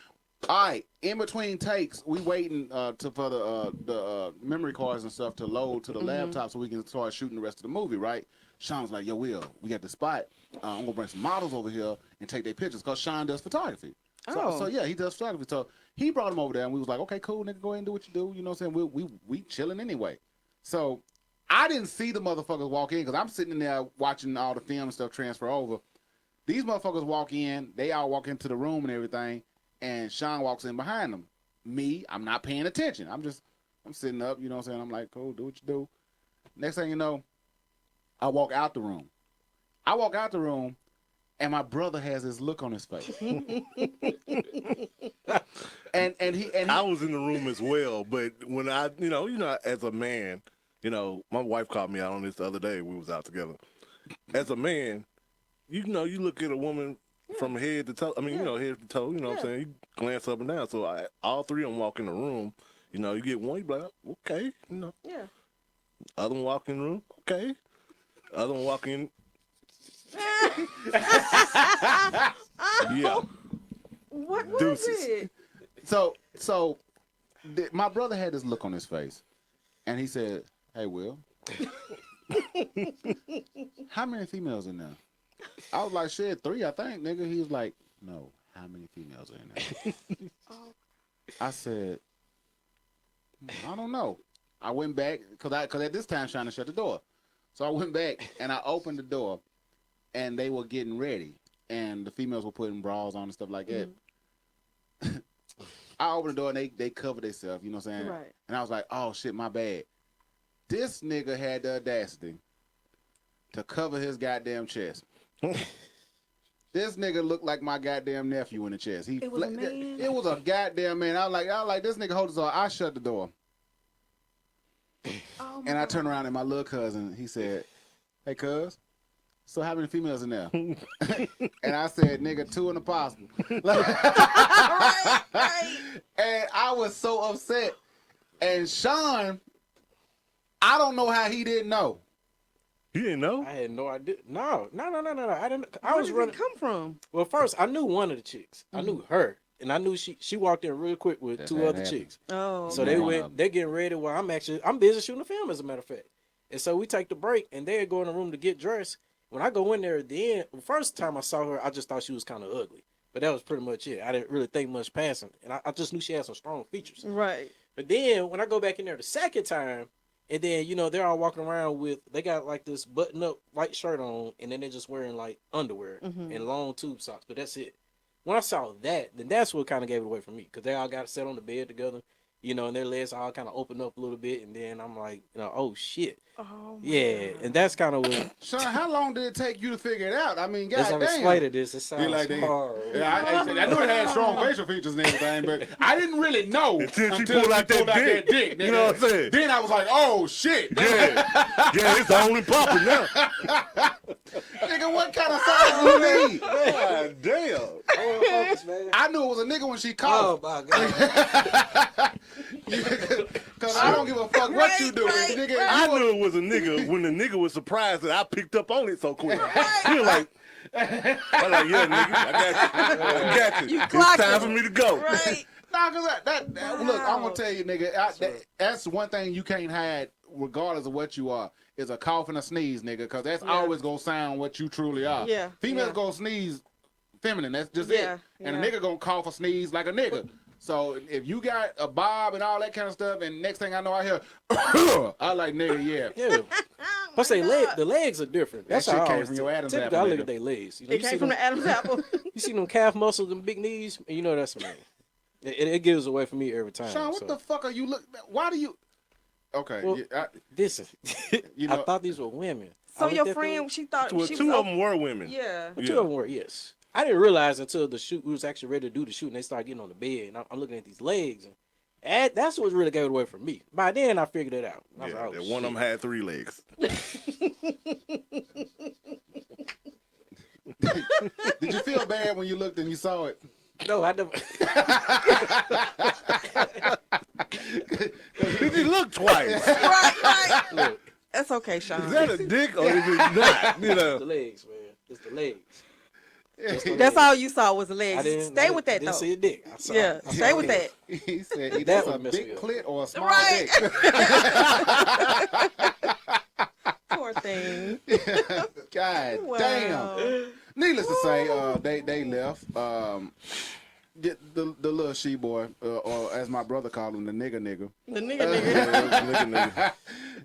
All right, in between takes, we waiting for the memory cards and stuff to load to the laptop so we can start shooting the rest of the movie, right? Sean was like, yo, Will, we got the spot. I'm going to bring some models over here and take their pictures because Sean does photography. So yeah, he does photography. So he brought him over there and we was like, okay, cool, nigga, go ahead and do what you do. You know what I'm saying? We chilling anyway. So I didn't see the motherfuckers walk in because I'm sitting in there watching all the film and stuff transfer over. These motherfuckers walk in, they all walk into the room and everything. And Sean walks in behind them. Me, I'm not paying attention. I'm sitting up, you know what I'm saying? I'm like, cool, do what you do. Next thing you know, I walk out the room. And my brother has this look on his face. and he I was in the room as well, but when I, you know, as a man, my wife called me out on this the other day. We was out together. As a man, you look at a woman from head to toe. I mean, head to toe. You know what I'm saying? You glance up and down. So all three of them walk in the room. You get one, you be like, okay. Yeah. Other one walk in the room. Okay. Other one walk in. Yeah. What was Deuces. it? So my brother had this look on his face. And he said, hey, Will, how many females in there? I was like, shit, 3, I think, nigga. He was like, no, how many females are in there? I said, I don't know. I went back, because at this time, trying to shut the door. So I went back, and I opened the door, and they were getting ready. And the females were putting bras on and stuff like that. I opened the door, and they covered themselves, you know what I'm saying? Right. And I was like, oh, shit, my bad. This nigga had the audacity to cover his goddamn chest. This nigga looked like my goddamn nephew in the chest. It was a man? It was a goddamn man. I was like, this nigga hold his door. I shut the door. Oh And I turned around and my little cousin, he said, hey, cuz, so how many females in there? And I said, nigga, 2 in the possible. right. And I was so upset. And Sean, I don't know how he didn't know. You didn't know? I had no idea. No. I didn't. I Where was did running. it come from? Well, first I knew one of the chicks. I knew her. and I knew she walked in real quick with That's two how it other happened. chicks. Oh, So okay. they went, they're getting ready while I'm busy shooting a film, as a matter of fact. And so we take the break, and they go in the room to get dressed. When I go in there, the first time I saw her, I just thought she was kind of ugly. But that was pretty much it. I didn't really think much past her. And I just knew she had some strong features. Right. But then when I go back in there the second time, and then, you know, they're all walking around with, they got like this button-up white shirt on, and then they're just wearing like underwear and long tube socks. But that's it. When I saw that, then that's what kind of gave it away for me. Because they all got set on the bed together, you know, and their legs all kind of opened up a little bit. And then I'm like, you know, oh, shit. Oh, Yeah, and that's kind of what. Sean, how long did it take you to figure it out? I mean, As I'm goddamn. explaining this, it sounds like that. hard. Yeah, I knew it had strong facial features and everything, but I didn't really know Until she pulled out that dick. nigga. You know what I'm saying? Then I was like, oh shit. Yeah, it's only popping now. Nigga, what kind of size you need? God damn. I knew it was a nigga when she Oh, called. my God. Cause I don't give a fuck what you do. Nigga, I knew it was a nigga when the nigga was surprised that I picked up on it so quick. He was like, I'm like, yeah, nigga, I got you. It's time for me to go. Right. Nah, cause look, I'm gonna tell you, nigga, that's one thing you can't hide, regardless of what you are, is a cough and a sneeze, nigga, cause that's always gonna sound what you truly are. Yeah. Females gonna sneeze feminine, that's just it. And a nigga gonna cough or sneeze like a nigga. So if you got a bob and all that kind of stuff, and next thing I know, I hear, I like nigga, yeah. Yeah. Plus, the legs are different. That's That shit how I came always from your Adam's typically apple, I look nigga. at their legs. You know, It came from the Adam's apple. You see them calf muscles and big knees, and you know that's a man. It gives away for me every time. Sean, what the fuck are you look? Why do you? Okay, Well, listen, you I know, thought these were women. So I your looked at them- friend, she thought Well, she two was of them were women. Yeah. But two of them were, yes. I didn't realize until the shoot, we was actually ready to do the shoot, and they started getting on the bed, and I'm looking at these legs, and that's what really gave it away for me. By then, I figured it out. I was Yeah, like, oh, that one of them had 3 legs. did you feel bad when you looked and you saw it? No, I never. Did he look twice? Right. Look, That's okay, Sean. Is that a dick or is it not? You it's know. the legs, man. It's the legs. It's the That's legs. all you saw was the I legs. didn't, Stay with that didn't though. see a dick. I saw, Yeah, I saw stay a with leg. that. He said either That it's a would mess me big up. clit or a small Right. dick. Poor thing. God Wow. damn. Needless to say, they left. The little she boy, or as my brother called him, the nigga. The nigga.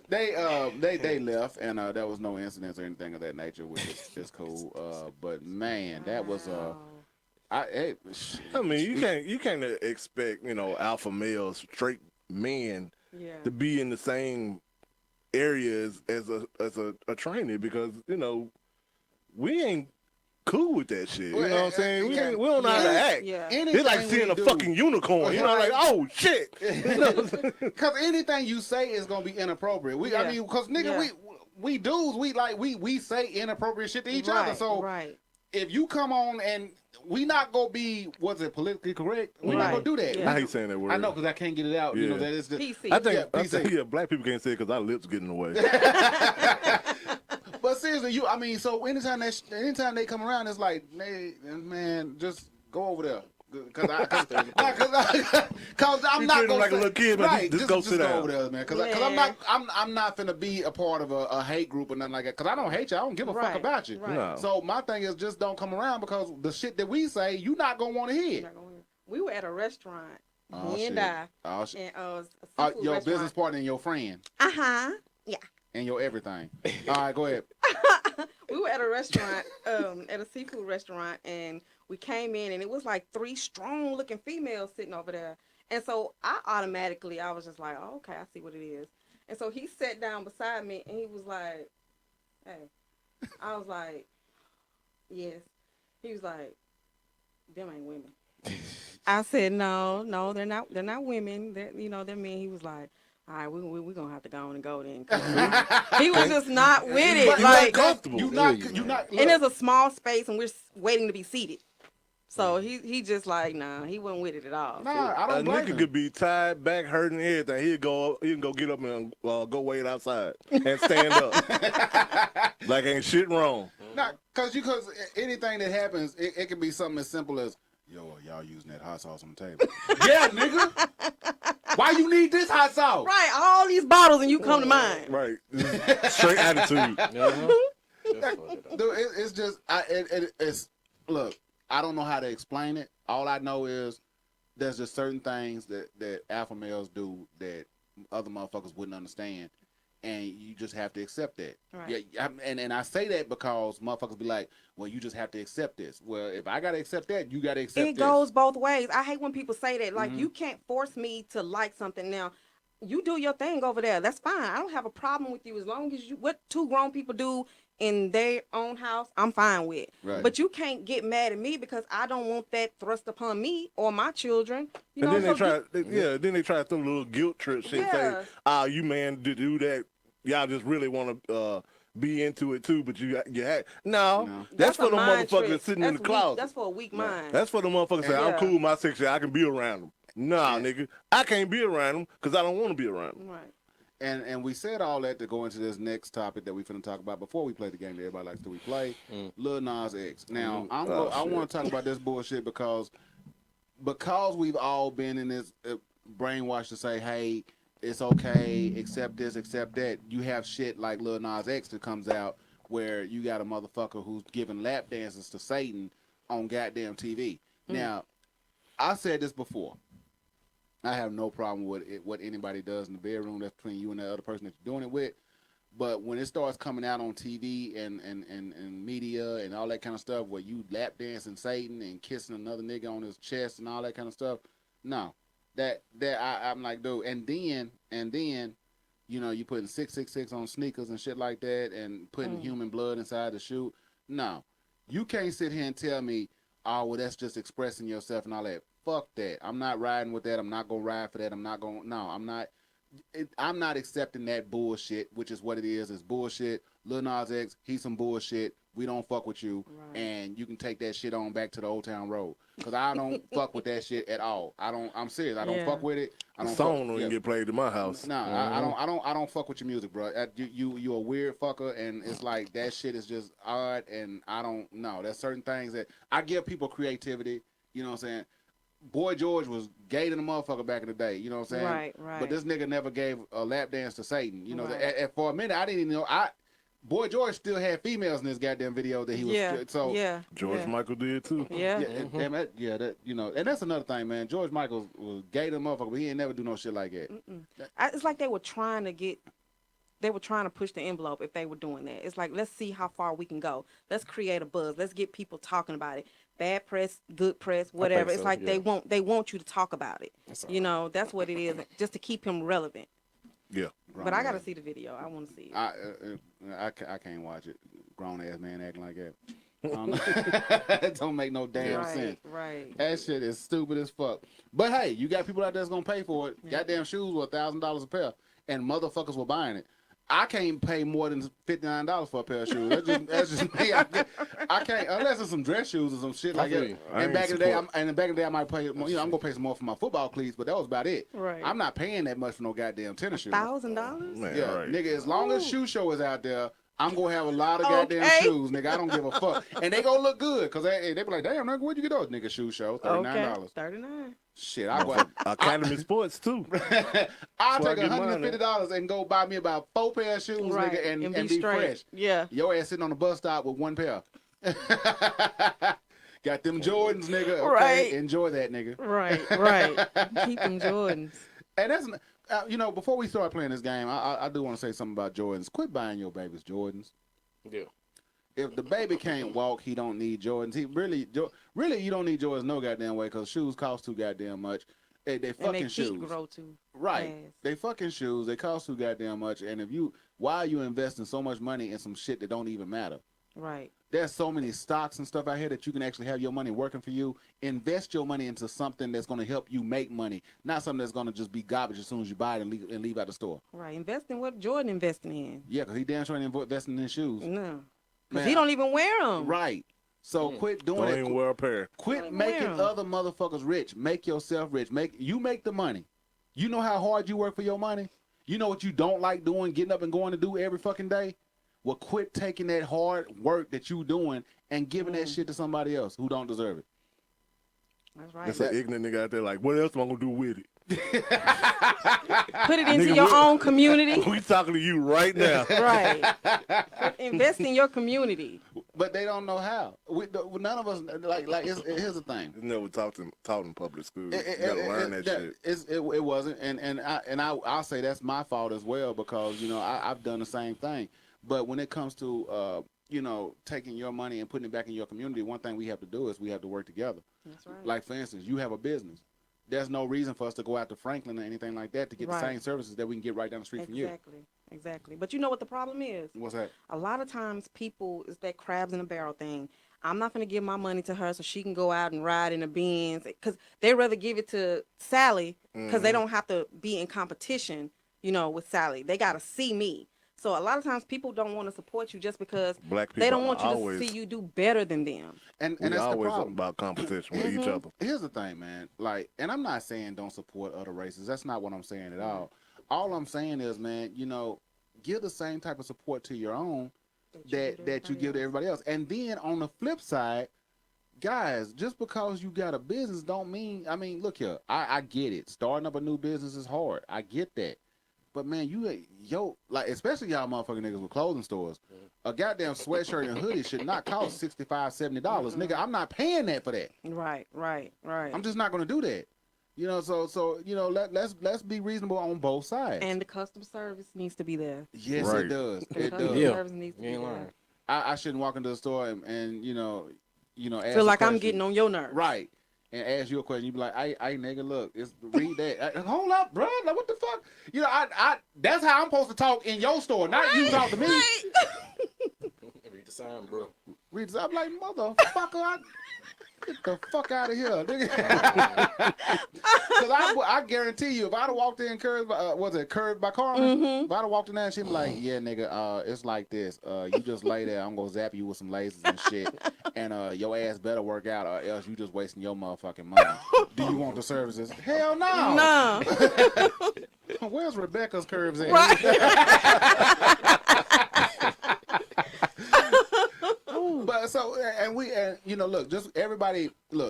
They left, and there was no incidents or anything of that nature, which is cool. But man, that was I mean, you can't expect, you know, alpha males, straight men Yeah. to be in the same areas as a trainee, because, you know, we ain't cool with that shit. You know what I'm saying? We don't know how to act. Yeah. It's like seeing a fucking unicorn. You know, like, oh shit. You know? Because anything you say is gonna be inappropriate. I Yeah. mean, because nigga, Yeah. we dudes, we say inappropriate shit to each other. So right. if you come on and we not gonna be, what's it, politically correct? We not gonna do that. Yeah. I hate saying that word. I know, because I can't get it out. You know, Yeah. that is the PC. I think, PC. black people can't say it because our lips get in the way. But seriously, so anytime they come around, it's like, man, just go over there. Cause I'm not gonna like a little kid, man. Right, Just go sit down. over there, man. Cause I'm not finna be a part of a hate group or nothing like that. Cause I don't hate you. I don't give a fuck about you. Right. No. So my thing is just don't come around, because the shit that we say, you not gonna want to hear. We were at a restaurant. Oh, Me and shit. I. Oh, shit. And a seafood Your restaurant. business partner and your friend Yeah. and your everything. All right, go ahead. We were at a restaurant, at a seafood restaurant, and we came in, and it was like 3 strong-looking females sitting over there. And so I was just like, oh, okay, I see what it is. And so he sat down beside me, and he was like, hey. I was like, yes. He was like, them ain't women. I said, no, they're not women. They're men. He was like, all right, we're gonna have to go on and go then. 'Cause he was just not with it. But Like, comfortable. You not. and there's a small space, and we're waiting to be seated. So he just like, nah, he wasn't with it at all. Nah, I A don't blame nigga him. could be tired, back hurting, everything. He can go get up and go wait outside and stand up. Like ain't shit wrong. Not because anything that happens, it can be something as simple as Yo, y'all using that hot sauce on the table. Yeah, nigga. Why you need this hot sauce? Right, all these bottles and you come to mine. Right. Straight attitude. Dude, it's just, it's, look, I don't know how to explain it. All I know is there's just certain things that alpha males do that other motherfuckers wouldn't understand. And you just have to accept that. Right. Yeah, and I say that because motherfuckers be like, well, you just have to accept this. Well, if I gotta accept that, you gotta accept It this. goes both ways. I hate when people say that. Like, Mhm. you can't force me to like something. Now, you do your thing over there. That's fine. I don't have a problem with you as long as you, what two grown people do in their own house, I'm fine with. Right. But you can't get mad at me because I don't want that thrust upon me or my children. You And know, then so then they try to throw a little guilt trip shit. Yeah. Say, you man to do that. Y'all just really want to be into it too, but you had no. That's for a the mind motherfuckers trick. sitting in That's the closet. That's for a weak mind. That's for the motherfuckers saying, I'm Yeah. cool with my section, I can be around them. Nah, nigga, I can't be around them because I don't want to be around them. Right. And we said all that to go into this next topic that we finna talk about before we play the game that everybody likes to replay. Lil Nas X. Now, I want to talk about this bullshit because we've all been in this brainwash to say, hey, it's okay, accept this, accept that. You have shit like Lil Nas X that comes out where you got a motherfucker who's giving lap dances to Satan on goddamn TV. Now, I said this before. I have no problem with it, what anybody does in the bedroom. That's between you and the other person that you're doing it with. But when it starts coming out on TV and media and all that kind of stuff, where you lap dancing Satan and kissing another nigga on his chest and all that kind of stuff, no, I'm like, dude. And then, you know, you putting 666 on sneakers and shit like that, and putting human blood inside the shoe. No, you can't sit here and tell me, oh, well, that's just expressing yourself and all that. Fuck that. I'm not riding with that. I'm not gonna ride for that. I'm not accepting that bullshit, which is what it is. It's bullshit. Lil Nas X, he's some bullshit. We don't fuck with you, and you can take that shit on back to the Old Town Road. Cause I don't fuck with that shit at all. I'm serious. I don't fuck with it. I The don't song don't even get played in my house. No, I don't fuck with your music, bro. You a weird fucker, and it's like that shit is just odd, and I don't know. There's certain things that I give people creativity. You know what I'm saying? Boy George was gay to the motherfucker back in the day. You know what I'm saying? Right, right. But this nigga never gave a lap dance to Satan. You know, Right. and for a minute I didn't even know. Boy George still had females in this goddamn video that he was. George Michael did too. That you know, and that's another thing, man. George Michael was gay to the motherfucker, but he ain't never do no shit like that. It's like they were trying to push the envelope if they were doing that. It's like, let's see how far we can go. Let's create a buzz. Let's get people talking about it. Bad press, good press, whatever. It's like they want you to talk about it. You know, that's what it is, just to keep him relevant. Yeah. But I gotta see the video. I want to see it. I can't watch it. Grown ass man acting like that. It don't make no damn sense. Right. That shit is stupid as fuck. But hey, you got people out there that's gonna pay for it. Goddamn shoes were $1,000 a pair, and motherfuckers were buying it. I can't pay more than $59 for a pair of shoes. That's just me. I can't unless it's some dress shoes or some shit like that. And back in the day, I might pay more. You know, I'm gonna pay some more for my football cleats, but that was about it. Right. I'm not paying that much for no goddamn tennis shoes. $1,000? Yeah, nigga. As long as Shoe Show is out there, I'm gonna have a lot of goddamn shoes, nigga. I don't give a fuck, and they gonna look good because they be like, damn, nigga, where'd you get those, nigga? Shoe Show, $39. $39. Shit, I go Academy Sports too. I'll take $150 and go buy me about 4 pair of shoes, nigga, and be fresh. Yeah. Your ass sitting on the bus stop with 1 pair. Got them Jordans, nigga. Okay, right. Enjoy that, nigga. Right. Keep them Jordans. And that's, you know, before we start playing this game, I do want to say something about Jordans. Quit buying your babies Jordans. Yeah. If the baby can't walk, he don't need Jordans. He really, you don't need Jordans no goddamn way because shoes cost too goddamn much. They fucking and they shoes. feet grow too Right. fast. They fucking shoes. They cost too goddamn much. And why are you investing so much money in some shit that don't even matter? Right. There's so many stocks and stuff out here that you can actually have your money working for you. Invest your money into something that's going to help you make money, not something that's going to just be garbage as soon as you buy it and leave out the store. Right. Invest in what Jordan investing in. Yeah, because he damn sure ain't investing in shoes. No. Because he don't even wear them. Right. So quit doing Don't it. even wear a pair. Quit making other motherfuckers rich. Make yourself rich. Make the money. You know how hard you work for your money? You know what you don't like doing, getting up and going to do every fucking day? Well, quit taking that hard work that you doing and giving that shit to somebody else who don't deserve it. That's right. That's an ignorant nigga out there like, what else am I gonna do with it? Put it into Nigga, your we- own community. We talking to you right now. Right. Invest in your community. But they don't know how. None of us like. Here's the thing. Never taught in public school. You gotta learn that shit. It wasn't, and I'll say that's my fault as well because I've done the same thing. But when it comes to taking your money and putting it back in your community, one thing we have to do is we have to work together. That's right. Like for instance, you have a business. There's no reason for us to go out to Franklin or anything like that to get the same services that we can get right down the street from you. Exactly. But you know what the problem is? What's that? A lot of times people, it's that crabs in a barrel thing. I'm not going to give my money to her so she can go out and ride in a Benz because they rather give it to Sally because they don't have to be in competition, with Sally. They got to see me. So a lot of times people don't want to support you just because they don't want you to see you do better than them. And we that's always the problem. about competition with each other. Here's the thing, man. And I'm not saying don't support other races. That's not what I'm saying at all. All I'm saying is, man, give the same type of support to your own that you give to everybody else. And then on the flip side, guys, just because you got a business don't mean, look here, I get it. Starting up a new business is hard. I get that. But man, especially y'all motherfucking niggas with clothing stores, a goddamn sweatshirt and hoodie should not cost $65, $70. Nigga, I'm not paying that for that. Right. I'm just not gonna do that. Let's be reasonable on both sides. And the customer service needs to be there. Yes, it does. The It customer does. service needs to be there. I shouldn't walk into the store and ask Feel like a I'm question. getting on your nerves. Right. And ask you a question, you be like, "Hey, nigga, look, read that. Hold up, bro. Like, what the fuck? I that's how I'm supposed to talk in your store, not you talk to me. Read the sign, bro. Read the sign. I'm like, motherfucker, get the fuck out of here, nigga. Because I guarantee you, if I'd have walked in Curved by Carmen? If I'd have walked in there and she'd be like, yeah, nigga, it's like this. You just lay there. I'm going to zap you with some lasers and shit. And your ass better work out or else you just wasting your motherfucking money. Do you want the services? Hell no. No. Where's Rebecca's Curves at? Right. But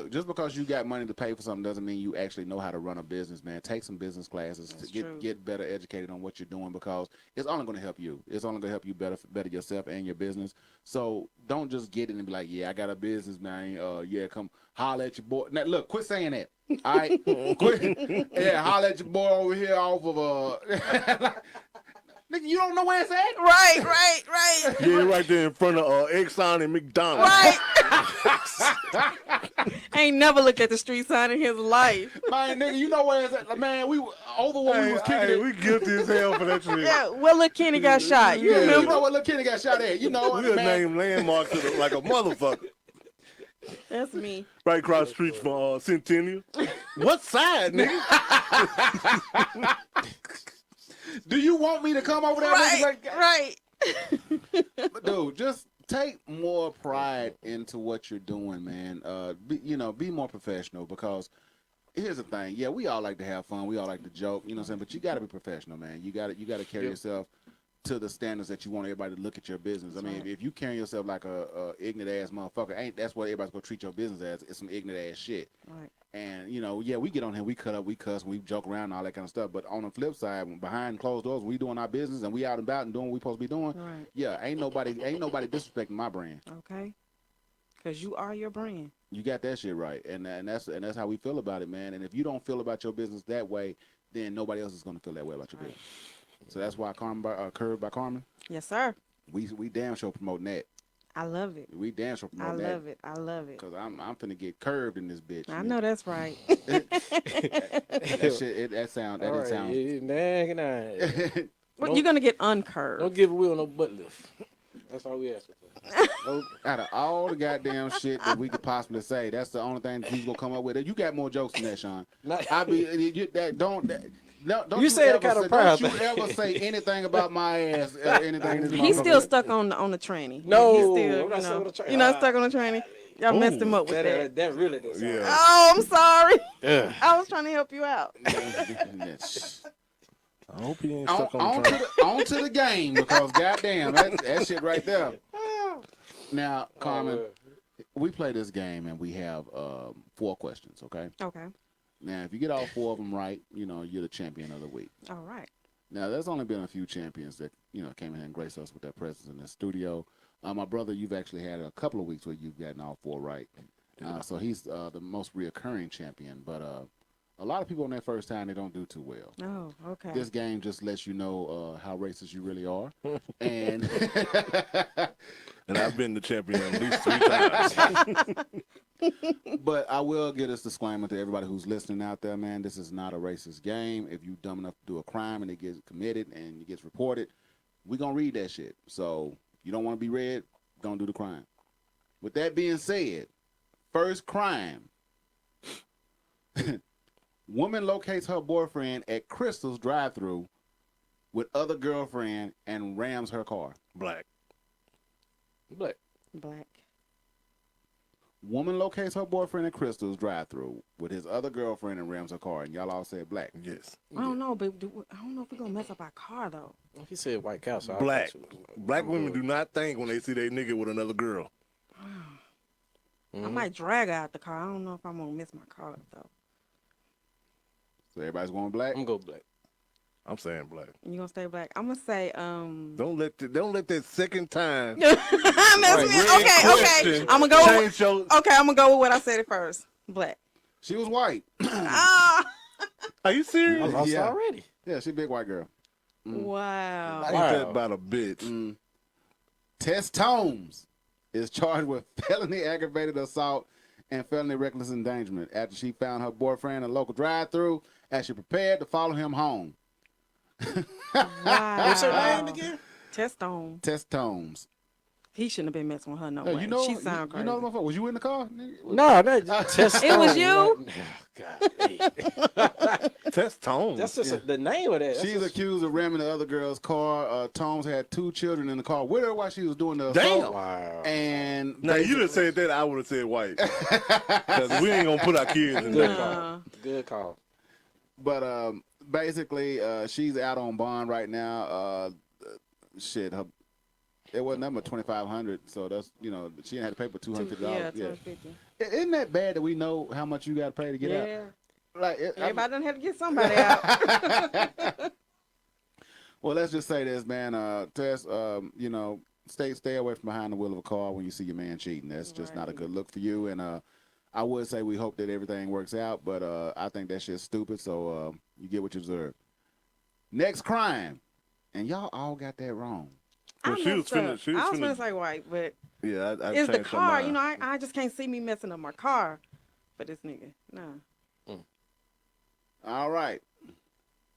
just because you got money to pay for something doesn't mean you actually know how to run a business, man. Take some business classes to get better educated on what you're doing because it's only going to help you. It's only going to help you better yourself and your business. So don't just get it and be like, yeah, I got a business, man. Come holler at your boy. Now look, quit saying that. All right, quit. Yeah, holler at your boy over here off of Nigga, you don't know where it's at? Right. Yeah, right there in front of Exxon and McDonald's. Right. Ain't never looked at the street sign in his life. Man, nigga, you know where it's at. Man, we over when we was kicking it. We guilty as hell for that shit. Yeah, well, look, Kenny got shot. You remember? You know what little Kenny got shot at? We'll man. name landmarks like a motherfucker. That's me. Right across the street from Centennial. What side, nigga? Do you want me to come over there? Right. But dude, just take more pride into what you're doing, man. Be more professional because here's the thing. Yeah, we all like to have fun. We all like to joke, you know what I'm saying? But you got to be professional, man. You got to carry yourself to the standards that you want everybody to look at your business. That's right. If you carry yourself like a ignorant ass motherfucker, that's what everybody's gonna treat your business as. It's some ignorant ass shit. Right. And we get on here, we cut up, we cuss, we joke around, and all that kind of stuff. But on the flip side, behind closed doors, we doing our business and we out and about and doing what we supposed to be doing. Right. Yeah, ain't nobody disrespecting my brand. Okay. Because you are your brand. You got that shit right, and that's how we feel about it, man. And if you don't feel about your business that way, then nobody else is gonna feel that way about your business. So that's why Curved by Carmen. Yes, sir. We damn sure promoting that. I love it. We damn sure promoting that. I love it. Cause I'm finna get curved in this bitch. I know that's right. That shit, that sound. But you're gonna get uncurved. Don't give a wheel no butt lift. That's all we ask for. Out of all the goddamn shit that we could possibly say, that's the only thing he's gonna come up with. You got more jokes than that, Sean. Don't you say it kind of proud. Don't you ever say anything about my ass or anything. He's still stuck on the tranny. No, he's still, I'm not stuck on the tranny. You're not stuck on the tranny. Y'all messed him up with that. That really does. Yeah. Oh, I'm sorry. Yeah. I was trying to help you out. I hope he ain't stuck on the on to the game because goddamn that shit right there. Now, Carmen, we play this game and we have 4 questions, okay? Okay. Now, if you get all 4 of them right, you're the champion of the week. All right. Now, there's only been a few champions that, came in and graced us with their presence in the studio. My brother, you've actually had a couple of weeks where you've gotten all 4 right. So he's the most reoccurring champion. But a lot of people on their first time, they don't do too well. Oh, okay. This game just lets you know how racist you really are. And and I've been the champion at least 3 times. But I will get this disclaimer to everybody who's listening out there, man. This is not a racist game. If you dumb enough to do a crime and it gets committed and it gets reported, we're going to read that shit. So you don't want to be read, don't do the crime. With that being said, first crime. Woman locates her boyfriend at Crystal's drive-thru with other girlfriend and rams her car. Black. Black. Black. Woman locates her boyfriend at Crystal's drive-thru with his other girlfriend and rams her car, and y'all all said black. Yes. I don't know, but I don't know if we're gonna mess up our car though. He said white cow, so Black. Black women do not think when they see their nigga with another girl. I might drag her out the car. I don't know if I'm gonna mess my car up though. So everybody's going black? I'm gonna go black. I'm saying black. You gonna stay black? I'm gonna say Don't let that second time. Mess me up. Okay. I'm gonna go. Change your... Okay, I'm gonna go with what I said at first. Black. She was white. Ah. Are you serious? I lost Yeah. already. Yeah, she a big white girl. Wow. I ain't that about a bitch. Tess Tomes is charged with felony aggravated assault and felony reckless endangerment after she found her boyfriend at a local drive-thru as she prepared to follow him home. Wow. What's her name again? Test on. Tess Tomes. He shouldn't have been messing with her no Hey, way. you know, She sound crazy. You know the motherfucker. Was you in the car? No, that Test It was Stone. you? God, Tess Tomes. that's just the name of that. That's She's just- accused of ramming the other girl's car. Tomes had 2 children in the car with her while she was doing the Damn. assault. Wow. And Now you just said that, I would have said white. Because we ain't gonna put our kids in Good there. call. Good call. But basically, she's out on bond right now. Shit, it wasn't number $2,500, so that's she didn't have to pay for $250. Yeah, $250. Isn't that bad that we know how much you got to pay to get out? Yeah. Like Everybody done have to get somebody out. Well, let's just say this, man. Tess, stay away from behind the wheel of a car when you see your man cheating. That's just not a good look for you. And I would say we hope that everything works out, but I think that shit's stupid. So you get what you deserve. Next crime, and y'all all got that wrong. Well, I was finna say white, but Yeah, I it's the changed her car. mind. You know, I just can't see me messing up my car for this nigga. Nah. All right.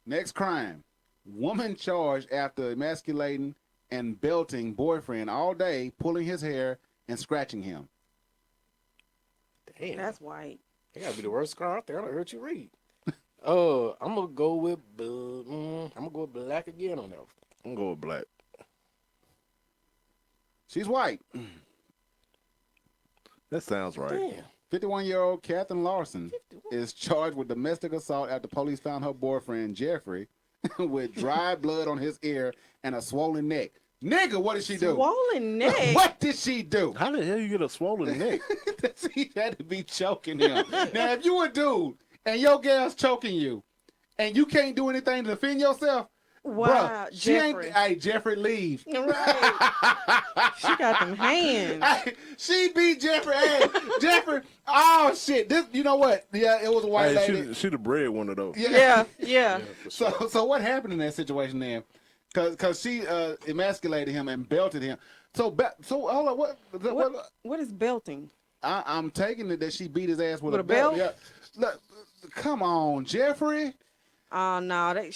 Next crime. Woman charged after emasculating and belting boyfriend all day, pulling his hair and scratching him. Damn. That's white. That gotta be the worst car out there. I don't hurt you read. I'm gonna go with black again on that. I'm gonna go with black. She's white. That sounds right. Damn. 51-year-old Catherine Larson is charged with domestic assault after police found her boyfriend, Jeffrey, with dry blood on his ear and a swollen neck. Nigga, what did she do? Swollen neck? What did she do? How the hell you get a swollen neck? She had to be choking him. Now, if you a dude and your gal's choking you and you can't do anything to defend yourself, Wow, bruh, she ain't. Jeffrey. Hey, Jeffrey, leave. Right. She got them hands. Hey, she beat Jeffrey. Hey, Jeffrey. Oh shit! This, you know what? Yeah, it was a white Hey, lady. she the breadwinner though. Yeah. So what happened in that situation then? Cause she emasculated him and belted him. So hold on, What is belting? I'm taking it that she beat his ass with With a a belt? Yeah. Look, come on, Jeffrey. Oh no, they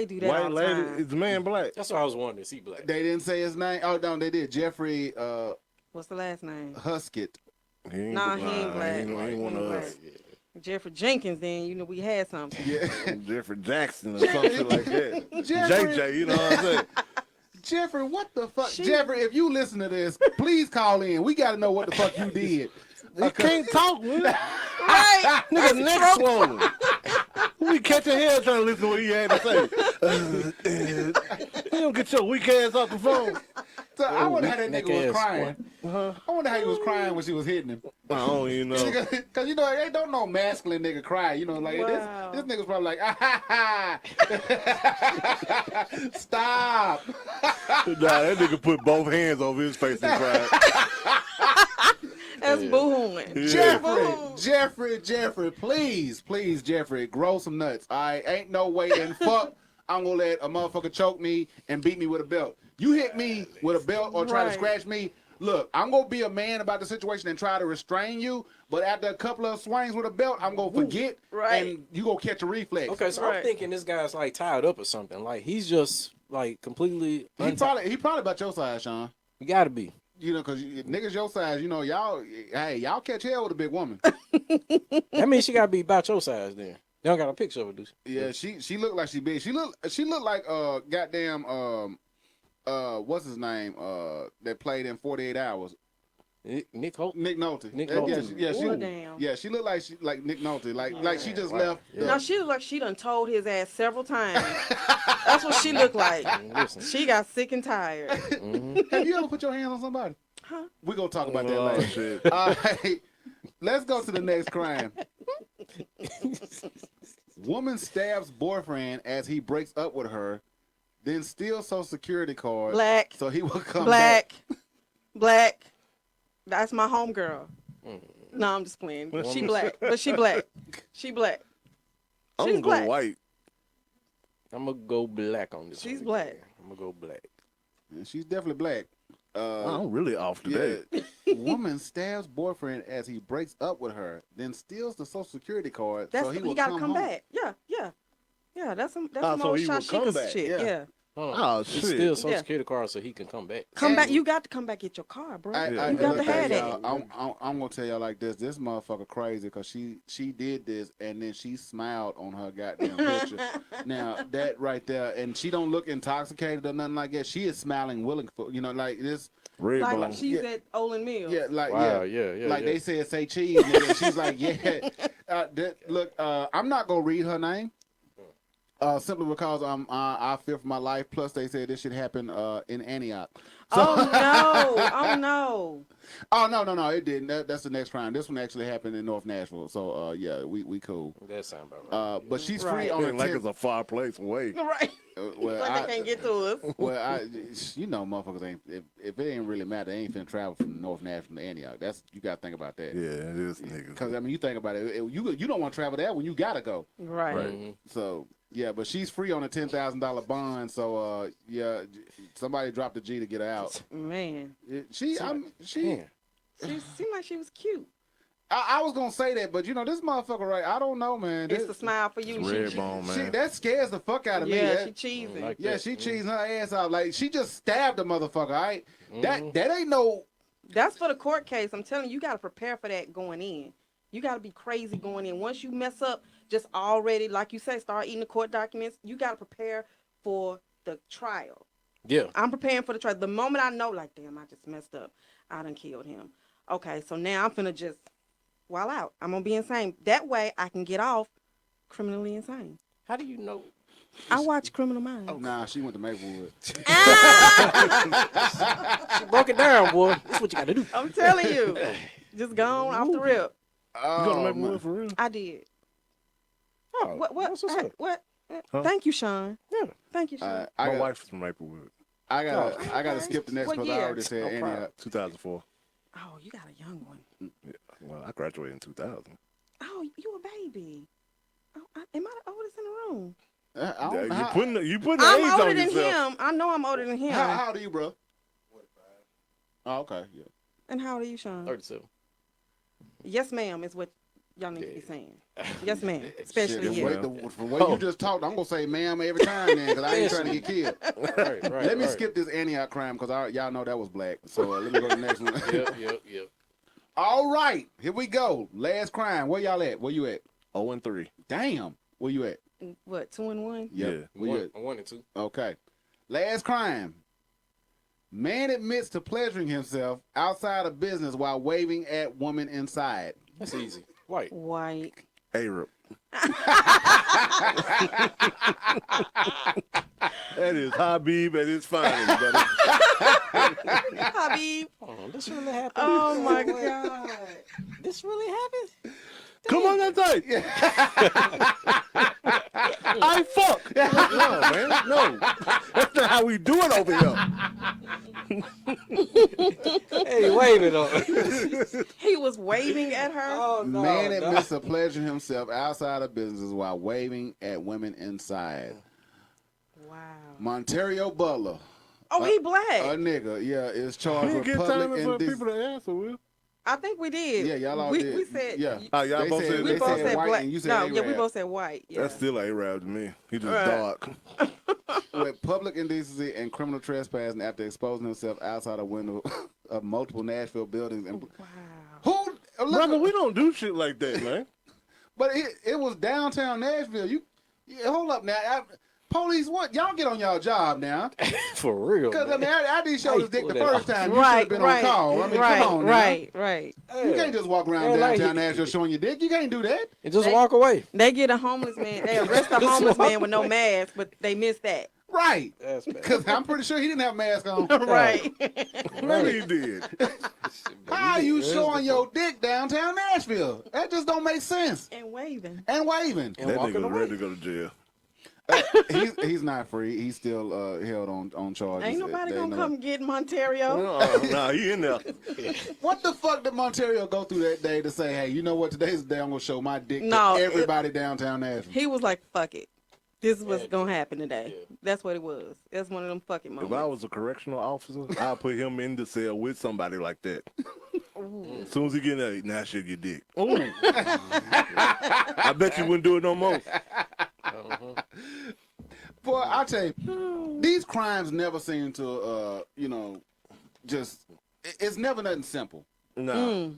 do that White all the lady, time. is the man black? That's what I was wondering. Is he black? They didn't say his name. Oh no, they did. Jeffrey What's the last name? Huskett. He ain't, Nah, he ain't black. He ain't one He of ain't us. Jeffrey Jenkins. Then we had something. Yeah. Jeffrey Jackson or something like that. Jeffrey. JJ, you know what I'm saying? Jeffrey, what the fuck? Jeffrey, if you listen to this, please call in. We got to know what the fuck you did. He can't talk, man. Right. Nigga neck swollen. We catch your head trying to listen to what he had to say. You don't get your weak ass off the phone. So I wonder how that Neck nigga was ass crying. I wonder how he was crying when she was hitting him. I don't even know. Because, you know, they don't know masculine nigga cry. You know, like, Wow. this nigga's probably like, ah, ha, ha. Stop. Nah, that nigga put both hands over his face and cried. That's boo-hooing. Jeffrey, please, Jeffrey, grow some nuts. Ain't no way in fuck I'm gonna let a motherfucker choke me and beat me with a belt. You hit me with a belt or try to scratch me. Look, I'm gonna be a man about the situation and try to restrain you. But after a couple of swings with a belt, I'm gonna forget, and you gonna catch a reflex. Okay, so I'm thinking this guy's like tied up or something. Like he's just like completely. He probably about your size, Sean. You gotta be. You know, cause niggas your size, you know, y'all catch hell with a big woman. That means she gotta be about your size then. They don't got a picture of her, do she? Yeah, she looked like she big. She looked like goddamn what's his name that played in 48 Hours. Nick Nolte. Nick Nolte. She looked like Nick Nolte. Like she just left. No, she looked like she done told his ass several times. That's what she looked like. She got sick and tired. Have you ever put your hands on somebody? Huh? We're gonna talk about that later. All right, let's go to the next crime. Woman stabs boyfriend as he breaks up with her, then steals Social Security card. Black. So he will come back. Black. That's my homegirl. No, I'm just playing. She black, but she black. She black. I'm She's gonna black. go white. I'm gonna go black on this. She's one. black. I'm gonna go black. Yeah, she's definitely black. I'm really off today. Woman stabs boyfriend as he breaks up with her, then steals the Social Security card. That's so he he will gotta come home. back. Yeah. That's some so old he will come Shashika back. shit. Yeah. Oh He shit! steal Social Security card so he can come back. Come back. You got to come back get your car, bro. You got to have that. I'm gonna tell y'all like this. This motherfucker crazy because she did this and then she smiled on her goddamn picture. Now that right there, and she don't look intoxicated or nothing like that. She is smiling willing for like this. Red Like bone. she's at Olin Mills. Yeah, like Wow, like they said, say cheese. Nigga. She's like, look, I'm not gonna read her name. Simply because I fear for my life. Plus, they said this should happen in Antioch. So, Oh no! Oh no! It didn't. That's the next crime. This one actually happened in North Nashville. So yeah, we cool. That sound about right. But she's free on the like it's a far place away. Right. Well, Like they can't get to us. Well, you know, motherfuckers ain't. If it ain't really matter, they ain't finna travel from North Nashville to Antioch. That's you gotta think about that. Yeah, it is niggas. Because I mean, you think about it. You don't want to travel there when you gotta go. Right. Mm-hmm. So yeah, but she's free on a $10,000 bond. So yeah, somebody dropped the G to get her out. Man. She seemed like she was cute. I was gonna say that, but you know this motherfucker, right? I don't know, man. It's the smile for you. Red bone, man. That scares the fuck out of me. Yeah, she cheesing. Like Yeah, that. she cheesing her ass out. Like she just stabbed the motherfucker. All right, Mm-hmm. that ain't no. That's for the court case. I'm telling you, you got to prepare for that going in. You got to be crazy going in. Once you mess up, just already, like you say, start eating the court documents. You got to prepare for the trial. Yeah. I'm preparing for the trial. The moment I know, like, damn, I just messed up. I done killed him. Okay, so now I'm finna just wild out. I'm gonna be insane. That way I can get off criminally insane. How do you know? I watch Criminal Minds. Oh, nah, she went to Maplewood. She broke it down, boy. That's what you gotta do. I'm telling you. Just gone off the rip. You gonna make me for real? I did. Oh, What? what's up? What? Huh? Thank you, Sean. Yeah. Thank you, Sean. My wife's from Maplewood. I gotta skip the next What because I year? already said No Antioch. problem. 2004. Oh, you got a young one. Well, I graduated in 2000. Oh, you a baby. Oh, am I the oldest in the room? I don't know You how- putting the age I'm older on than yourself. him. I know I'm older than him. How old are you, bro? 45. Oh, okay, yeah. And how old are you, Sean? 37. Yes, ma'am, is what y'all need to be saying. Yes, ma'am. Especially Shit, you. the way you just talked, I'm gonna say ma'am every time then, because I ain't trying to get killed. Right. Let me skip this Antioch crime because y'all know that was black. So let me go to the next one. Yep. All right, here we go. Last crime. Where y'all at? Where you at? 0-3. Damn. Where you at? What, 2 and 1? Yeah. Where you at? I'm 1 and 2. Okay. Last crime. Man admits to pleasuring himself outside of business while waving at woman inside. That's easy. White. White. A-Rip. That is Habib at his finest, buddy. Habib. Oh, this really happened. Oh my God. This really happened? Come on, that's right. I fuck. No, man. No. That's not how we do it over here. Hey, waving on. He was waving at her. Oh, no. Man admits to pleasuring himself outside of business while waving at women inside. Wow. Monterio Butler. Oh, he black. A nigga, yeah, is charged You with get public time for indecent. people to answer, Will. I think we did. Yeah, y'all all we, did. We said. Yeah. Oh, y'all They both said- said We they both said said white black. and you said No, yeah, we A-Rab. both said white. Yeah. That's still Arab to me. He just Right. dark. With public indecency and criminal trespassing after exposing himself outside a window of multiple Nashville buildings. And Wow. who? Look, Brother, we don't do shit like that, man. but it was downtown Nashville. Hold up now. Police, what? Y'all get on y'all job now. For real. Because I mean, I did show this dick the pull that first time. You should Right, have been right, on call. I mean, right, come on now. right. You can't just walk around Yeah, like downtown he- Nashville showing your dick. You can't do that. And just walk away. They get a homeless man. They arrest a homeless man with no mask, but they miss that. Right. That's bad. Because I'm pretty sure he didn't have a mask on. Right. Maybe he did. How are you showing your dick downtown Nashville? That just don't make sense. And waving. And waving. And That walking nigga away. ready to go to jail. He's not free. He's still held on charges. Ain't nobody They gonna know- come get Monterio. Nah, he in there. What the fuck did Monterio go through that day to say, hey, you know what? Today's the day I'm gonna show my dick No, to everybody downtown Nashville. He was like, fuck it. This is what's gonna happen today. That's what it was. That's one of them fucking If I moments. was a correctional officer, I'd put him in the cell with somebody like that. As soon as he get in there, now shit your dick. I bet you wouldn't do it no more. Boy, I tell you, these crimes never seem to, just, it's never nothing simple. Nah.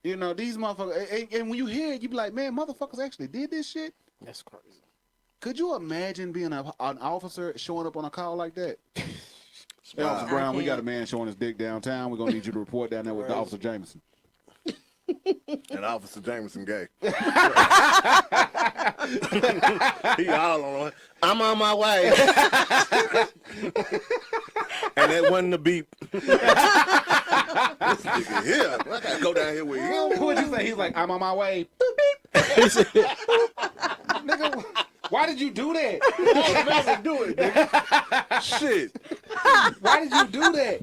You know, these motherfuckers, and when you hear it, you be like, man, motherfuckers actually did this shit? That's crazy. Could you imagine being an officer showing up on a call like that? Hey, Officer I Brown, we got a can't. man showing his dick downtown. We're going to need you to report down there with Officer Jameson. And Officer Jameson gay. He all on it. I'm on my way. And that wasn't the beep. This nigga here. I gotta go down here with him. What'd you say? He's like, I'm on my way. Nigga, why did you do that? I would never do it, nigga. Shit. Why did you do that?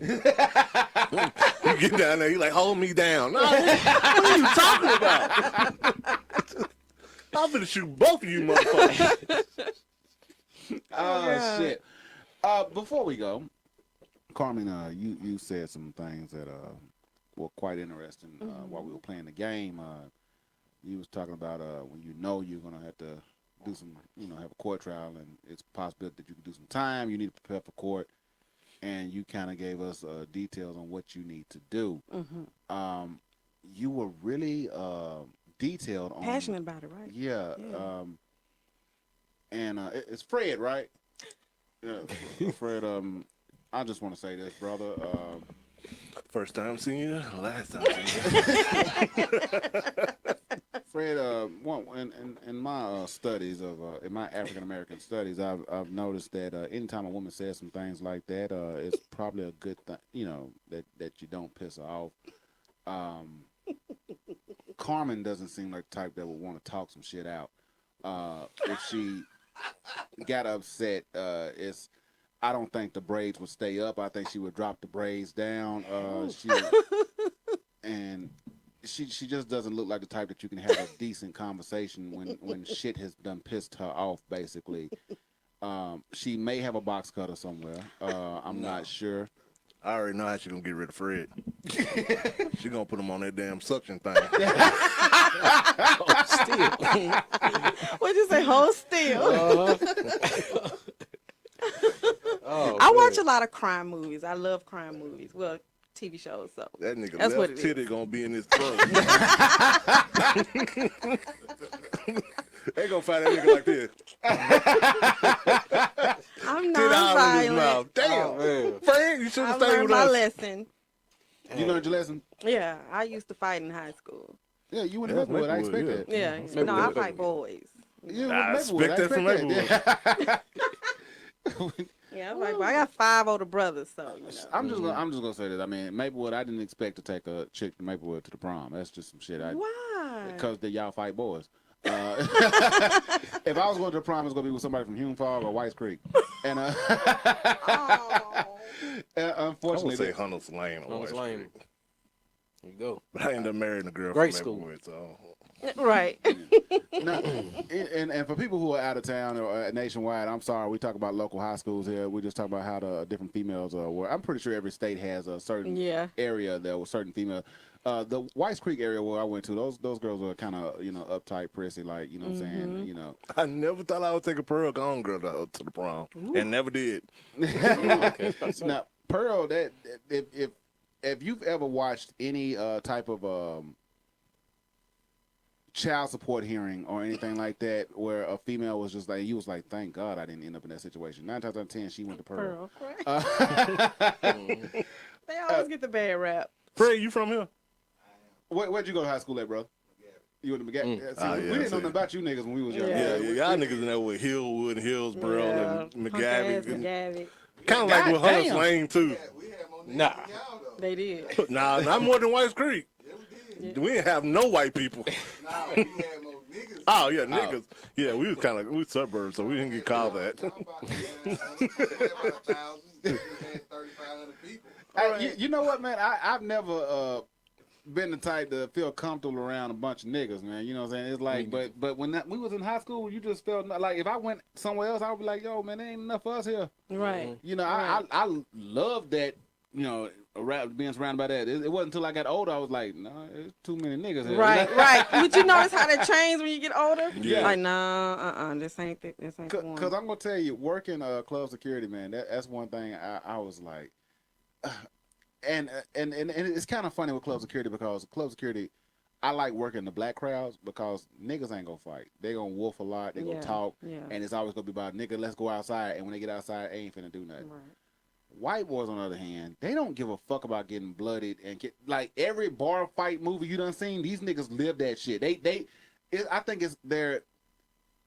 You get down there, you like, hold me down. No, what are you talking about? I'm gonna shoot both of you motherfuckers. Oh, shit. Before we go, Carmen, you said some things that were quite interesting while we were playing the game. You was talking about when you know you're gonna have to do some, have a court trial, and it's a possibility that you can do some time. You need to prepare for court, and you kind of gave us details on what you need to do. You were really detailed on Passionate about it, right? Yeah. And it's Fred, right? Yeah, Fred. I just want to say this, brother. First time seeing you, last time seeing you. Fred, in my studies in my African American studies, I've noticed that anytime a woman says some things like that, it's probably a good thing, that you don't piss her off. Carmen doesn't seem like the type that would want to talk some shit out. If she got upset, I don't think the braids would stay up. I think she would drop the braids down. She just doesn't look like the type that you can have a decent conversation when shit has done pissed her off, basically. She may have a box cutter somewhere. I'm not sure. I already know how she gonna get rid of Fred. She gonna put him on that damn suction thing. What'd you say? Hold still. I watch a lot of crime movies. I love crime movies. Well, TV shows. So That nigga that's what left it titty is. gonna be in his throat. They gonna find that nigga like this. I'm Tit all in his non-violent. mouth. Damn, Oh, Fred, you should I have stayed learned with my us. lesson. You learned your lesson? Yeah, I used to fight in high school. Yeah, you went to Yeah, Maplewood. I Maplewood, expect that. Yeah, Maybe no, I we'll- fight boys. I expect that from Maplewood. Yeah, I'm like, well, I got 5 older brothers, so you know. I'm just gonna say this. I mean, Maplewood. I didn't expect to take a chick to Maplewood to the prom. That's just some shit. Why? Because y'all fight boys. If I was going to the prom, it's gonna be with somebody from Hume Fog or Whites Creek. And unfortunately, I would say Hunters Lane or Hunters White Lane. Street. There you go. But I ended up marrying a girl Great from school. Maplewood, so. Right. No, and for people who are out of town or nationwide, I'm sorry, we talk about local high schools here. We just talk about how the different females were. I'm pretty sure every state has a certain area that was certain female. The Whites Creek area where I went to, those girls were kind of uptight, prissy, like what I'm saying. I never thought I would take a Pearl Gone girl to the prom, and never did. Now, Pearl, that if you've ever watched any type of child support hearing or anything like that, where a female was just like, you was like, thank God I didn't end up in that situation. 9 times out of 10, she went to Pearl. They always get the bad rap. Fred, you from here? Where'd you go to high school at, bro? You went to McGavitt? We didn't know nothing about you niggas when we was young. Yeah, y'all niggas in there with Hillwood and Hillsboro and McGavitt. Kind of like with Hunters Lane, too. Nah. They did. Nah, not more than Whites Creek. We didn't have no white people. Nah, we had more niggas. Oh, yeah, niggas. Yeah, we was suburbs, so we didn't get called that. You know what, man? I've never been the type to feel comfortable around a bunch of niggas, man. You know what I'm saying? It's like, but when we was in high school, you just felt like if I went somewhere else, I would be like, yo, man, there ain't enough of us here. Right. You know, I love that. Being surrounded by that. It wasn't until I got older I was like, no, there's too many niggas here. Right. But you notice how that changes when you get older? Yeah. Like, nah, this ain't the one. Because I'm gonna tell you, working club security, man, that's one thing I was like, and it's kind of funny with club security because club security, I like working the black crowds because niggas ain't gonna fight. They gonna wolf a lot. They gonna talk, and it's always gonna be about nigga. Let's go outside, and when they get outside, they ain't finna do nothing. Right. White boys, on the other hand, they don't give a fuck about getting blooded and get like every bar fight movie you done seen. These niggas live that shit. I think it's their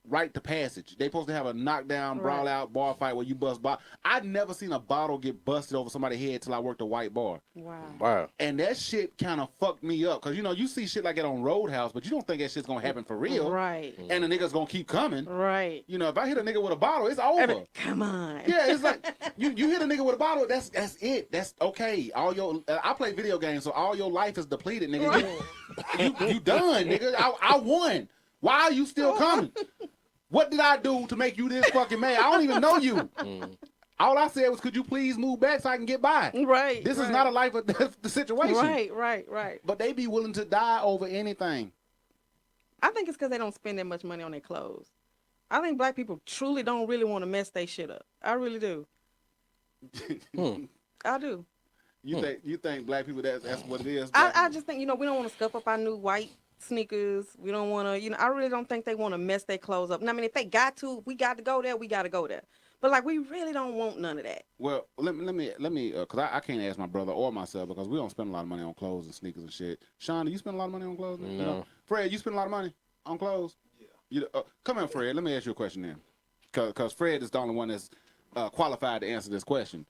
rite to passage. They supposed to have a knockdown, brawl out bar fight where you bust bottle. I've never seen a bottle get busted over somebody's head till I worked a white bar. Wow. And that shit kind of fucked me up because you see shit like that on Roadhouse, but you don't think that shit's gonna happen for real, right? And the niggas gonna keep coming, right? If I hit a nigga with a bottle, it's over. Come on. Yeah, it's like you hit a nigga with a bottle. That's it. That's okay. I play video games, so all your life is depleted, nigga. You done, nigga. I won. Why are you still coming? What did I do to make you this fucking mad? I don't even know you. All I said was, could you please move back so I can get by? Right. This is not a life or death situation. Right. But they be willing to die over anything. I think it's because they don't spend that much money on their clothes. I think black people truly don't really want to mess their shit up. I really do. I do. You think black people that's what it is? I just think we don't want to scuff up our new white sneakers. We don't want to, I really don't think they want to mess their clothes up. And I mean, if they got to, we got to go there, we got to go there. But like, we really don't want none of that. Well, let me, because I can't ask my brother or myself because we don't spend a lot of money on clothes and sneakers and shit. Sean, do you spend a lot of money on clothes? No. Fred, you spend a lot of money on clothes? Yeah. Come here, Fred. Let me ask you a question then, because Fred is the only one that's qualified to answer this question.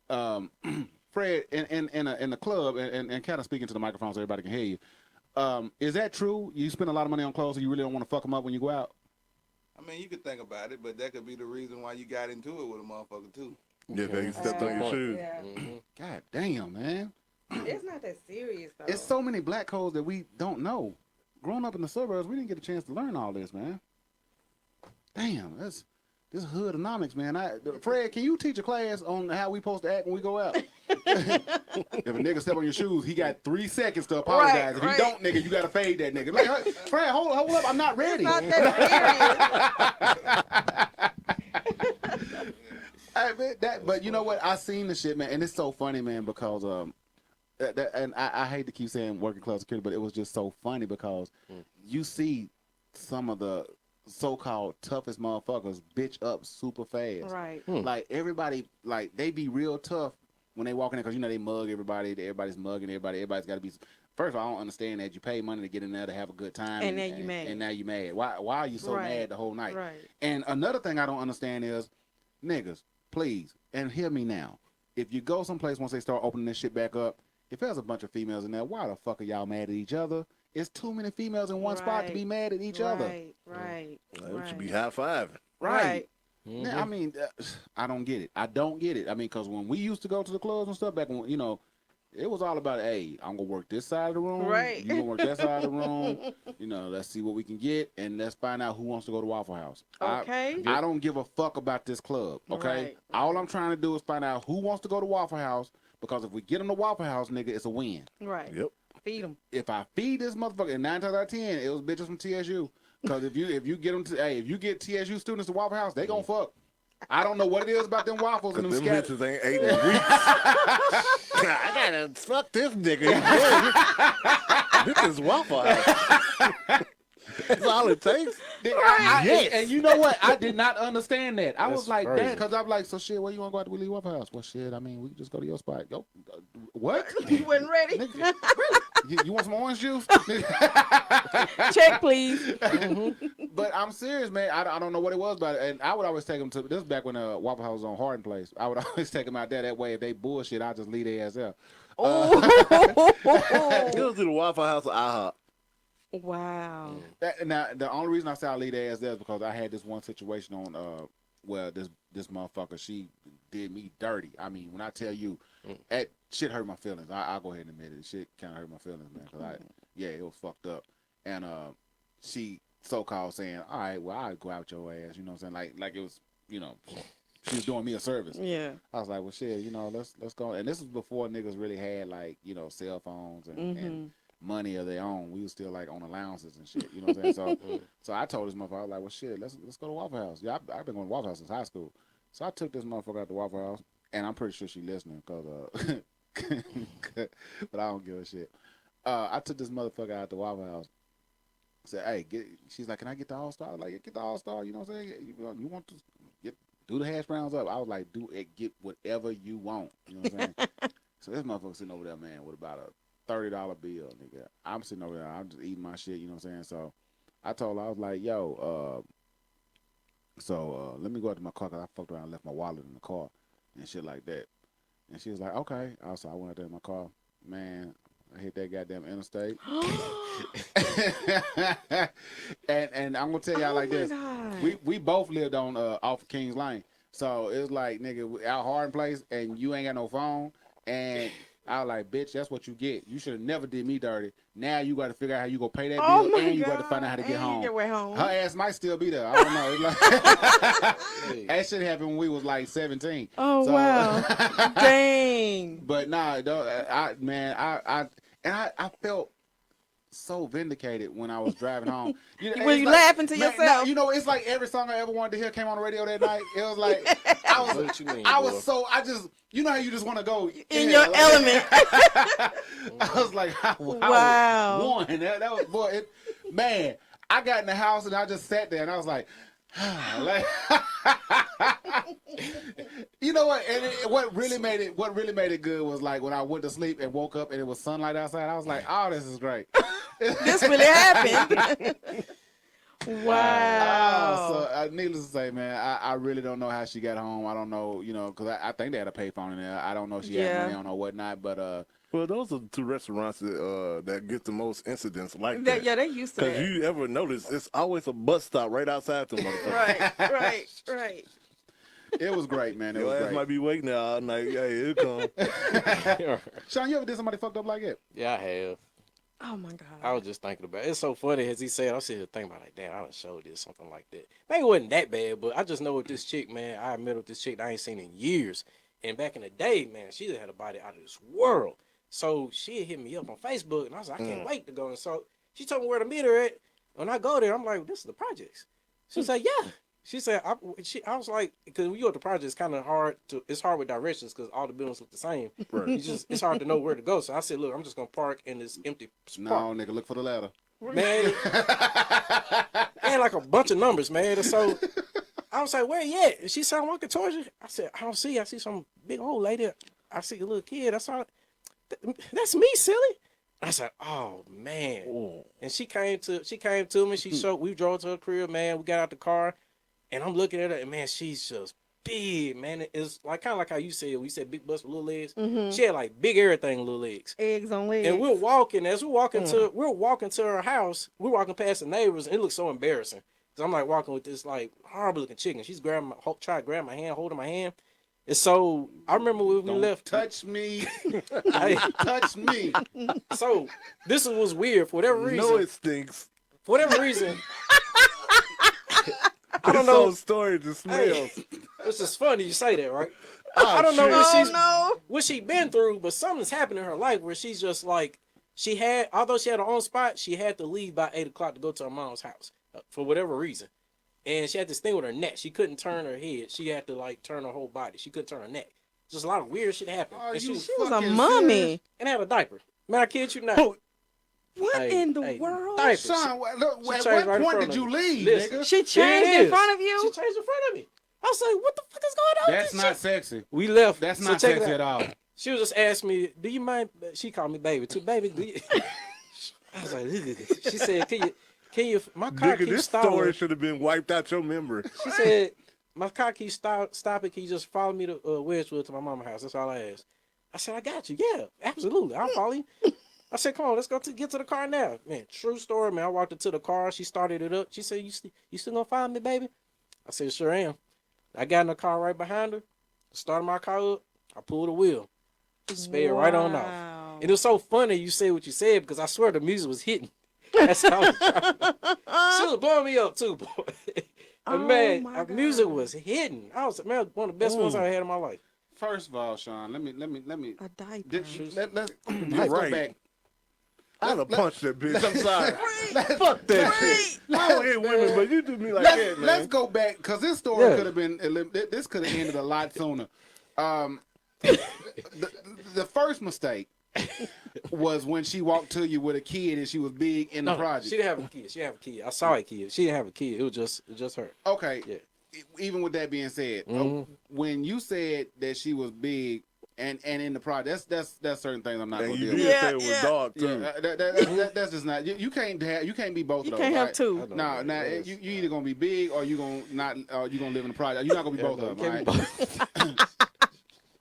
Fred, in the club, and kind of speaking to the microphone so everybody can hear you. Is that true? You spend a lot of money on clothes, so you really don't want to fuck them up when you go out? I mean, you could think about it, but that could be the reason why you got into it with a motherfucker too. Yeah, they stepped on your shoes. Yeah. God damn, man. It's not that serious though. It's so many black codes that we don't know. Growing up in the suburbs, we didn't get a chance to learn all this, man. Damn, this hoodonomics, man. Fred, can you teach a class on how we supposed to act when we go out? If a nigga step on your shoes, he got 3 seconds to apologize. If he don't, nigga, you gotta fade that nigga. Like, Fred, hold up, I'm not ready. It's not that serious. But you know what? I seen the shit, man, and it's so funny, man, because and I hate to keep saying working class security, but it was just so funny because you see some of the so-called toughest motherfuckers bitch up super fast. Right. Like everybody, like they be real tough when they walk in there because they mug everybody. Everybody's mugging everybody. Everybody's got to be. First of all, I don't understand that you pay money to get in there to have a good time, And now you mad. And now you mad. Why are you so Right. mad the whole night? Right. And another thing I don't understand is, niggas, please, and hear me now. If you go someplace once they start opening this shit back up, if there's a bunch of females in there, why the fuck are y'all mad at each other? It's too many females in one spot to be mad at each other. Right. It should be high fiving. Right. Now, I mean, I don't get it. I don't get it. I mean, because when we used to go to the clubs and stuff back when, you know, it was all about, hey, I'm going to work this side of the room. Right. You going to work that side of the room. You know, let's see what we can get, and let's find out who wants to go to Waffle House. Okay. I don't give a fuck about this club, okay? Right. All I'm trying to do is find out who wants to go to Waffle House, because if we get them to Waffle House, nigga, it's a win. Right. Yep. Feed them. If I feed this motherfucker, and 9 times out of 10, it was bitches from TSU. Because if you get them to, hey, if you get TSU students to Waffle House, they gonna fuck. I don't know what it is about them waffles and them Them scat. bitches ain't ate in weeks. I gotta fuck this nigga. This is Waffle House. That's all it takes. Yes. And you know what? I did not understand that. I was like, crazy. damn, because I'm like, so shit, where you want to go out to Willie Waffle House? Well, shit, I mean, we can just go to your spot. Go. What? You wasn't ready. Nigga, you want some orange juice? Check, please. But I'm serious, man. I don't know what it was, but and I would always take them to this is back when Waffle House was on Hardin Place. I would always take them out there. That way, if they bullshit, I just leave their ass there. It was to the Waffle House or IHOP. Wow. Now, the only reason I say I leave their ass there is because I had this one situation on where this motherfucker, she did me dirty. I mean, when I tell you, that shit hurt my feelings. I'll go ahead and admit it. Shit kind of hurt my feelings, man. Cause it was fucked up. And she so-called saying, all right, well, I'll go out your ass. You know what I'm saying? Like it was, you know, she was doing me a service. Yeah. I was like, well, shit, you know, let's go. And this was before niggas really had like, you know, cell phones and money of their own. We was still like on allowances and shit. You know what I'm saying? So I told this motherfucker, I was like, well, shit, let's go to Waffle House. Yeah, I've been going to Waffle House since high school. So I took this motherfucker out to Waffle House, and I'm pretty sure she listening, cause but I don't give a shit. I took this motherfucker out to Waffle House. Said, hey, she's like, can I get the All-Star? I was like, get the All-Star. You know what I'm saying? You want to do the hash browns up? I was like, do it, get whatever you want. You know what I'm saying? So this motherfucker sitting over there, man, with about a $30 bill, nigga. I'm sitting over there, I'm just eating my shit, you know what I'm saying? So I told her, I was like, yo, let me go out to my car, because I fucked around and left my wallet in the car and shit like that. And she was like, okay. So I went out there in my car. Man, I hit that goddamn interstate. and I'm going to tell y'all like this. God. We both lived on off of Kings Lane. So it was like, nigga, out Hardin Place, and you ain't got no phone. And I was like, bitch, that's what you get. You should have never did me dirty. Now you got to figure out how you gonna pay that bill, and you got to find out how to get home. Your way home. Her ass might still be there. I don't know. It's like, that shit happened when we was like 17. Oh, wow. Dang. But nah, I felt so vindicated when I was driving home. Were you laughing to yourself? No, you know, it's like every song I ever wanted to hear came on the radio that night. It was like you know how you just want to go in your element. I was like, wow. One. That was, boy, man, I got in the house and I just sat there and I was like, like you know what? And what really made it good was like when I went to sleep and woke up and it was sunlight outside. I was like, oh, this is great. This really happened. Wow. So needless to say, man, I really don't know how she got home. I don't know, you know, because I think they had a payphone in there. I don't know if she had money on or whatnot, but well, those are the two restaurants that get the most incidents like that. Yeah, they used to that. Because you ever notice, it's always a bus stop right outside the motherfucker. Right. It was great, man. Your ass might be waiting there all night. Hey, it come. Sean, you ever did somebody fucked up like that? Yeah, I have. Oh my God. I was just thinking about it. It's so funny as he said. I was sitting here thinking about like, damn, I done showed this something like that. Maybe it wasn't that bad, but I just know with this chick, man. I met with this chick that I ain't seen in years. And back in the day, man, she just had a body out of this world. So she had hit me up on Facebook, and I was like, I can't wait to go. And so she told me where to meet her at. When I go there, I'm like, this is the projects. She said, yeah. She said, I was like, because when you go to the project, it's kind of hard it's hard with directions because all the buildings look the same. Right. It's hard to know where to go. So I said, look, I'm just going to park in this empty spot. No, nigga, look for the ladder. Man, and like a bunch of numbers, man. And so I was like, where you at? And she said, I'm walking towards you. I said, I don't see. I see some big old lady. I see a little kid. I saw, that's me, silly. I said, "Oh man!" And she came to me. We drove to her crib, man. We got out the car, and I'm looking at her, and man, she's just big, man. It's like kind of like how you said. We said big butts with little legs. She had like big everything, little legs. Eggs on legs. And we're walking to her house. We're walking past the neighbors, and it looks so embarrassing. Cause I'm like walking with this like horrible looking chicken. She's trying to grab my hand, holding my hand. And so I remember when we left. Touch me. Hey. Touch me. So this was weird for whatever reason. No, it stinks. For whatever reason. I don't know. Story just smells. Hey, it's just funny you say that, right? I don't know what she's been through, but something's happened in her life where she's just like although she had her own spot, she had to leave by 8 o'clock to go to her mom's house for whatever reason. And she had this thing with her neck. She couldn't turn her head. She had to like turn her whole body. She couldn't turn her neck. Just a lot of weird shit happened. And she was a mummy. And had a diaper. Man, I kid you not. What in the world? Diapers. Son, at what right point did you leave, Listen, nigga? She changed in front of you? She changed in front of me. I was like, what the fuck is going on? That's with this not shit? sexy. We left. That's So not check it sexy out. at all. She was just asking me, do you mind? She called me baby too. Baby, do you? I was like, she said, can you, my car Nigga, keeps this stalling. story should have been wiped out your memory. She said, my car keeps stopping. Can you just follow me to Wedgwood to my mama's house? That's all I asked. I said, I got you. Yeah, absolutely. I'll follow you. I said, come on, let's go get to the car now. Man, true story, man. I walked into the car. She started it up. She said, you still gonna follow me, baby? I said, sure am. I got in the car right behind her. Started my car up. I pulled the wheel. Sped right on off. And it was so funny you said what you said because I swear the music was hitting. That's how I was trying. She was blowing me up too, boy. And man, our music was hitting. I was one of the best ones I had in my life. First of all, Sean, let me. A diaper. Let's You're go right. back. I'd have punched that bitch. I'm sorry. Fuck that shit. I don't hit women, but you do me like that, man. Let's go back because this story could have been. This could have ended a lot sooner. The first mistake was when she walked to you with a kid and she was big in the project. She didn't have a kid. She didn't have a kid. I saw a kid. She didn't have a kid. It was just her. Okay. Yeah. Even with that being said, when you said that she was big and in the project, that's certain things I'm not gonna you deal did with. say it was dog too. That's just not. You can't be both of those. can't have right? two. No, you either gonna be big or you gonna not. You gonna live in the project. You're not gonna be both of them, right?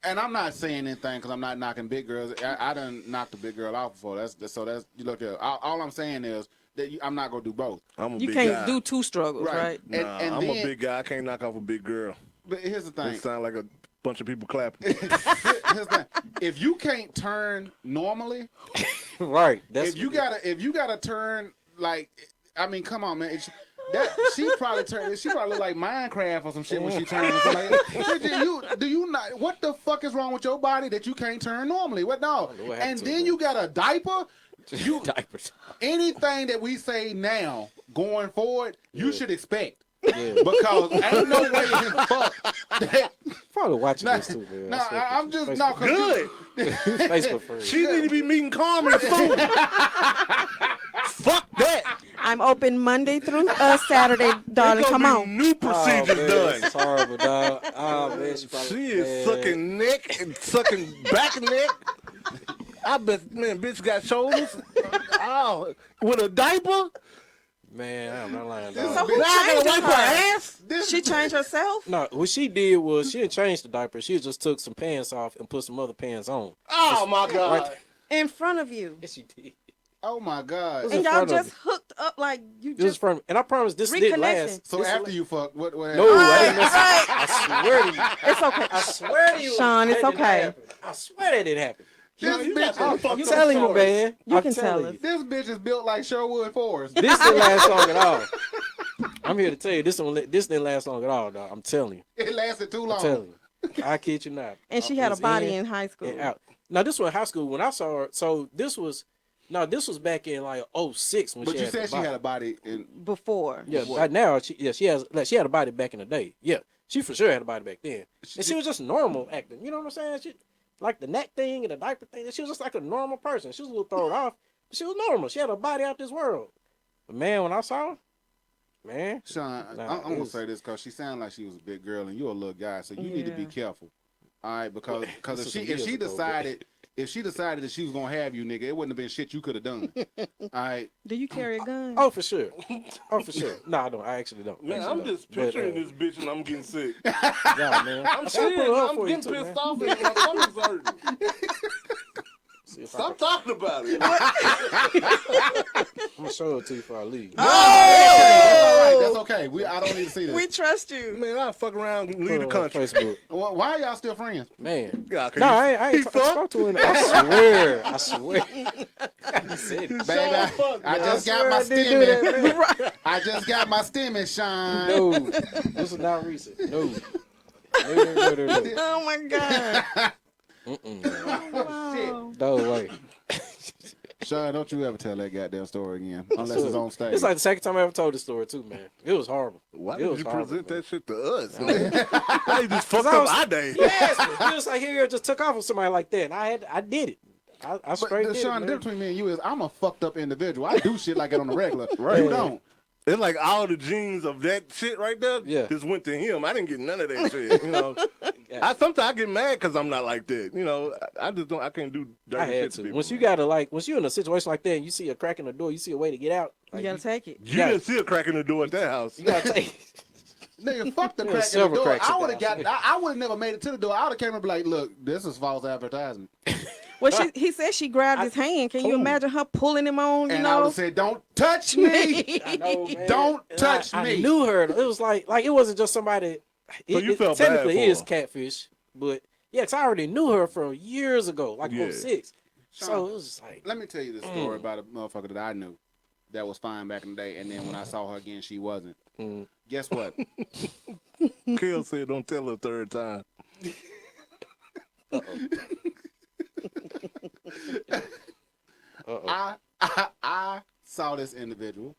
And I'm not saying anything because I'm not knocking big girls. I done knocked a big girl out before. That's you look at. All I'm saying is that I'm not gonna do both. I'm a You big can't guy. do two struggles, right? Nah, And I'm then, a big guy. I can't knock off a big girl. But here's the thing. It sound like a bunch of people clapping. Here's the thing. If you can't turn normally, right? If you gotta turn like, I mean, come on, man. She probably look like Minecraft or some shit when she turns. Do you not? What the fuck is wrong with your body that you can't turn normally? What no? And then you got a diaper. Diapers. Anything that we say now going forward, you should expect. Yeah. Because ain't no way in fuck that. Probably watching this too, man. No, I'm just not good. Facebook friends. She need to be meeting Carmen soon. Fuck that. I'm open Monday through Saturday, darling. Come on. New procedures done. It's horrible, dog. Oh man, She is sucking neck and sucking back neck. I bet, man, bitch got shoulders. Oh, with a diaper. Man, I'm not lying. So Dog. who changed wipe her ass? She changed herself? No, what she did was she didn't change the diaper. She just took some pants off and put some other pants on. Oh my God! Right. In front of you. Yes, she did. Oh my God! And y'all just hooked up like you This is just from, and I promise this didn't last. So after you fuck, what happened? No, I didn't miss it. I swear to you. It's okay. I swear to you. Sean, it's that didn't okay. happen. I swear that didn't happen. I'm telling you, man. You I'm can tell telling us. you. This bitch is built like Sherwood Forest. This didn't last long at all. I'm here to tell you, this didn't last long at all, dog. I'm telling you. It lasted too long. I'm telling you. I kid you not. And she had a body in high school. And out. Now this was high school when I saw her. So this was back in like 06 when But she you had said the she body. had a body in Before. Yeah, right now she had a body back in the day. Yeah, she for sure had a body back then. And she was just normal acting. You know what I'm saying? She like the neck thing and the diaper thing. She was just like a normal person. She was a little thrown off, but she was normal. She had a body out this world. But man, when I saw her, man, Sean, I'm gonna say this because she sounded like she was a big girl and you're a little guy, so you need to be careful. All right, because if she decided if she decided that she was gonna have you, nigga, it wouldn't have been shit you could have done. All right. Do you carry a gun? Oh, for sure. Oh, for sure. No, I don't. I actually don't. Man, Actually I'm don't. just But, picturing this bitch and I'm getting sick. Nah, man. I'm trying to serious. put it up I'm for you getting too, pissed man. off and my stomach's hurting. See if I Stop talking about it. I'm gonna show it to you before I leave. That's all right. That's okay. I don't need to see this. We trust you. Man, I'll fuck around and Put leave it the on country. Facebook. Why are y'all still friends? Man. Yeah, No, I ain't spoke to him. I swear. He said it. Baby, I just got my stimmy. I just got my stimmy, Sean. No, this is not recent. No. No. Oh my God. Shit. No way. Sean, don't you ever tell that goddamn story again, unless So, it's on stage. It's like the second time I ever told this story too, man. It was horrible. Why It did was you horrible, present man. that shit to us? How you just fucked I up was- our day? Yes, it was like here just took off with somebody like that, and I did it. I But straight did Sean, it, the man. difference between me and you is I'm a fucked up individual. I do shit like that on the regular. Right. You don't. It's like all the genes of that shit right there just went to him. I didn't get none of that shit. You know, sometimes I get mad because I'm not like that. You know, I just don't. I can't do dirty I shit had to to. people. Once you gotta once you're in a situation like that, and you see a crack in the door, you see a way to get out. You Like, gotta take it. You didn't see a crack in the door at that house. You gotta take. Nigga, fuck the There crack was in the several door. cracks I in would have the got. I would have never made it to the door. I would have came and be like, "Look, this is false advertisement." Well, he said she grabbed his hand. Can you imagine her pulling him on? You And I would know. have said, "Don't touch me." I know, man. Don't And touch I me. knew her. It was like it wasn't just somebody. So you felt bad technically for is her. catfish, but yeah, 'cause I already knew her from years ago, like Yeah. 06. So Sean, it was just like, Let me tell you the story about a motherfucker that I knew that was fine back in the day, and then when I saw her again, she wasn't. Guess what? Kel said, "Don't tell her a third time." I saw this individual,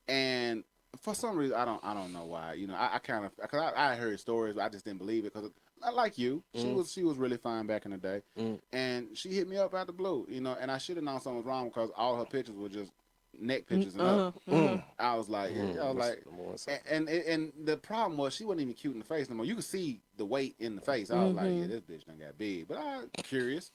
and for some reason I don't know why. You know, I kind of because I heard stories, but I just didn't believe it because I like you. She was really fine back in the day, and she hit me up out the blue. You know, and I should have known something was wrong because all her pictures were just neck pictures and up. I was like, I was like, and the problem was she wasn't even cute in the face no more. You could see the weight in the face. I was like, yeah, this bitch done got big, but I was curious.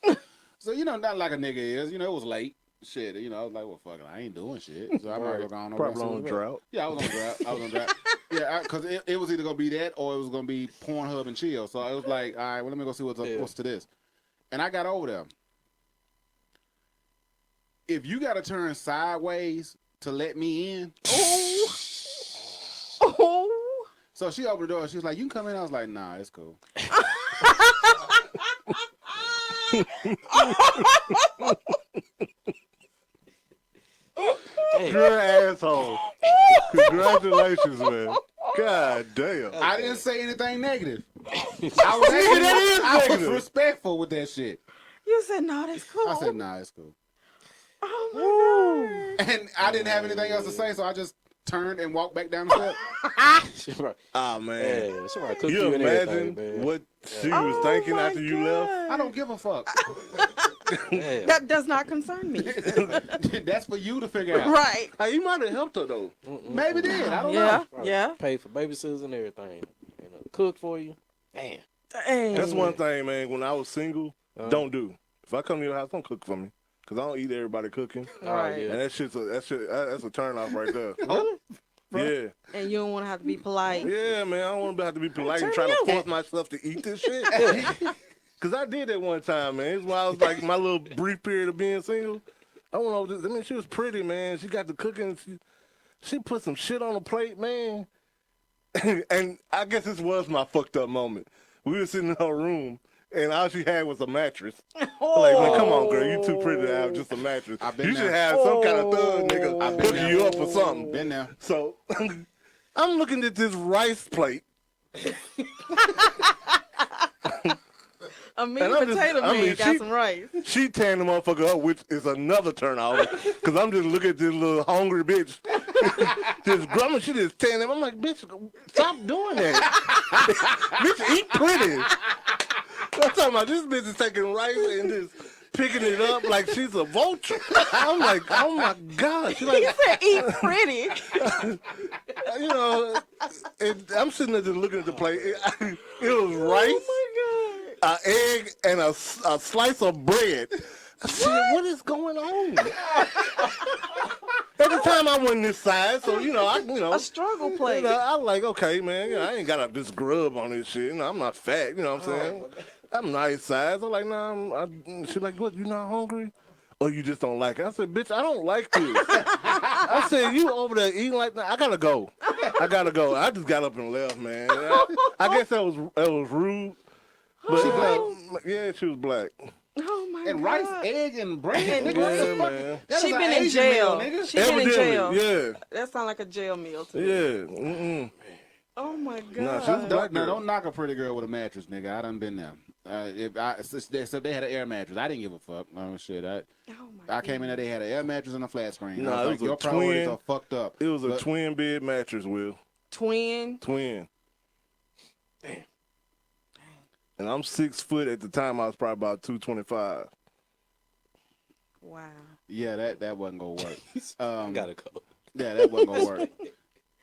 So you know, not like a nigga is. You know, it was late. Shit, you know, I was like, well, fuck it, I ain't doing shit. So I might as well go on over Probably and see on what's up. drought. Yeah, I was on drought. Yeah, because it was either gonna be that or it was gonna be Pornhub and chill. So it was like, all right, well, let me go see what's to this. And I got over there. If you got to turn sideways to let me in, so she opened the door. She was like, "You can come in." I was like, "Nah, it's cool." You're an asshole. Congratulations, man. God damn. I didn't say anything negative. I was respectful with that shit. You said no, that's cool. I said, "Nah, it's cool." Oh my God. And I didn't have anything else to say, so I just turned and walked back down the steps. Oh man. yeah, somebody cooked You and imagine everything, man. what she was thinking my after you left? I don't give a fuck. Yeah. That does not concern me. That's for you to figure out. Right. Hey, you might have helped her though. Maybe did. I don't Yeah. know. Yeah. Pay for babysitters and everything. Cook for you. Damn. Dang. That's one thing, man. When I was single, don't do. If I come to your house, don't cook for me. Cause I don't eat everybody cooking. Right. And that's a turn off right there. Really? Yeah. And you don't want to have to be polite. Yeah, man. I don't want to have to be polite and Turn try to me force myself to eat this shit. Cause I did that one time, man. It's when I was like my little brief period of being single. I went over this. I mean, she was pretty, man. She got the cooking. She put some shit on the plate, man. And I guess this was my fucked up moment. We were sitting in her room, and all she had was a mattress. Like, man, come on, girl, you too pretty to have just a mattress. You should have some kind of thug nigga hooking you up or something. Been there. So I'm looking at this rice plate. A meat And I'm just- potato I man mean, got she- some rice. She tearing the motherfucker up, which is another turn off. Cause I'm just looking at this little hungry bitch. Just grumbling, she just tearing him. I'm like, bitch, stop doing that. Bitch, eat pretty. I'm talking about this bitch is taking rice and just picking it up like she's a vulture. I'm like, oh my God. She like, You said eat pretty. you know, I'm sitting there just looking at the plate. It was rice. Oh my God. an egg and a slice of bread. I said, what is going on? Every time I went this side, so a struggle plate. I like, okay, man, I ain't got this grub on this shit. I'm not fat, you know what I'm saying? I'm nice size. I'm like, nah. She's like, what? You not hungry? Or you just don't like it? I said, bitch, I don't like this. I said, you over there eating like that? I gotta go. I just got up and left, man. I guess that was rude. But yeah, she was black. Oh my And God. rice, egg, and bread. Nigga, what the fuck? Man. That She is an been in Asian jail. meal, nigga. She been in jail. Yeah. That sounds like a jail meal to me. Yeah. Mm-mm. Oh my God. Nah, she was black No, girl. don't knock a pretty girl with a mattress, nigga. I done been there. If they had an air mattress, I didn't give a fuck. Oh shit, I came in there. They had an air mattress and a flat screen. Nah, I was it like, was your a priorities twin. are fucked up. It was a twin bed mattress, Will. Twin. Damn. And I'm 6 foot at the time. I was probably about 225. Wow. Yeah, that wasn't gonna work. Gotta go. Yeah, that wasn't gonna work.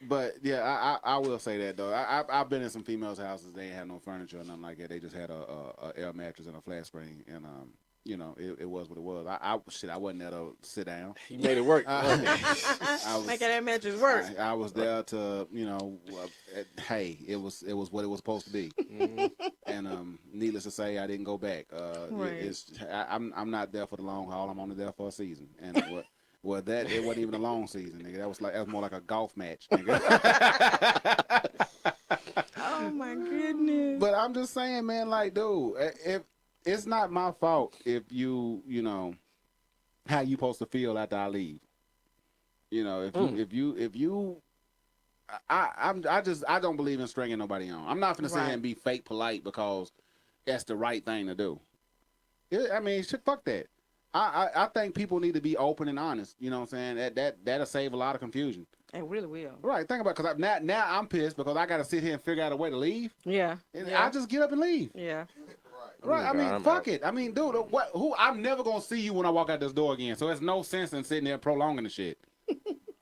But yeah, I will say that though. I've been in some females' houses. They ain't had no furniture or nothing like that. They just had a air mattress and a flat screen, and it was what it was. I wasn't there to sit down. You made it work. Making that mattress work. I was there to, hey, it was what it was supposed to be. And needless to say, I didn't go back. Right. I'm not there for the long haul. I'm only there for a season. And it wasn't even a long season, nigga. That was more like a golf match, nigga. Oh my goodness. But I'm just saying, man, like, dude, if it's not my fault if how you supposed to feel after I leave. If you I don't believe in stringing nobody on. I'm not gonna sit here and be fake polite because that's the right thing to do. I mean, shit, fuck that. I think people need to be open and honest. You know what I'm saying? That'll save a lot of confusion. It really will. Right. Think about it, because now I'm pissed because I got to sit here and figure out a way to leave. Yeah. I just get up and leave. Yeah. Right. I mean, fuck it. I mean, dude, I'm never gonna see you when I walk out this door again. So there's no sense in sitting there prolonging the shit.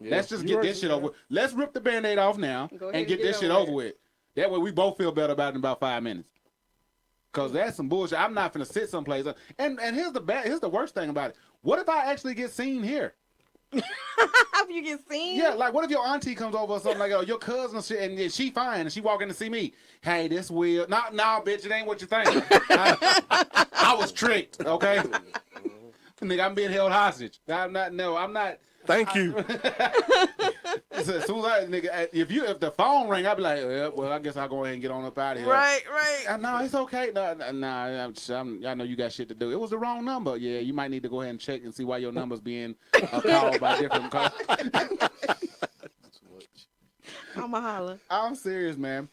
Let's just get this shit over with. Let's rip the Band-Aid off now and get this shit over with. That way we both feel better about it in about 5 minutes. Cause that's some bullshit. I'm not finna sit someplace. And here's the worst thing about it. What if I actually get seen here? If you get seen? Yeah, like what if your auntie comes over or something like that, or your cousin or shit, and she fine and she walk in to see me. Hey, this Will. No, bitch, it ain't what you think. I was tricked. Okay, nigga, I'm being held hostage. I'm not. Thank you. As soon as if the phone ring, I'd be like, well, I guess I'll go ahead and get on up out of here. Right. No, it's okay. No, I know you got shit to do. It was the wrong number. Yeah, you might need to go ahead and check and see why your number's being called by different calls. I'ma holler. I'm serious, man.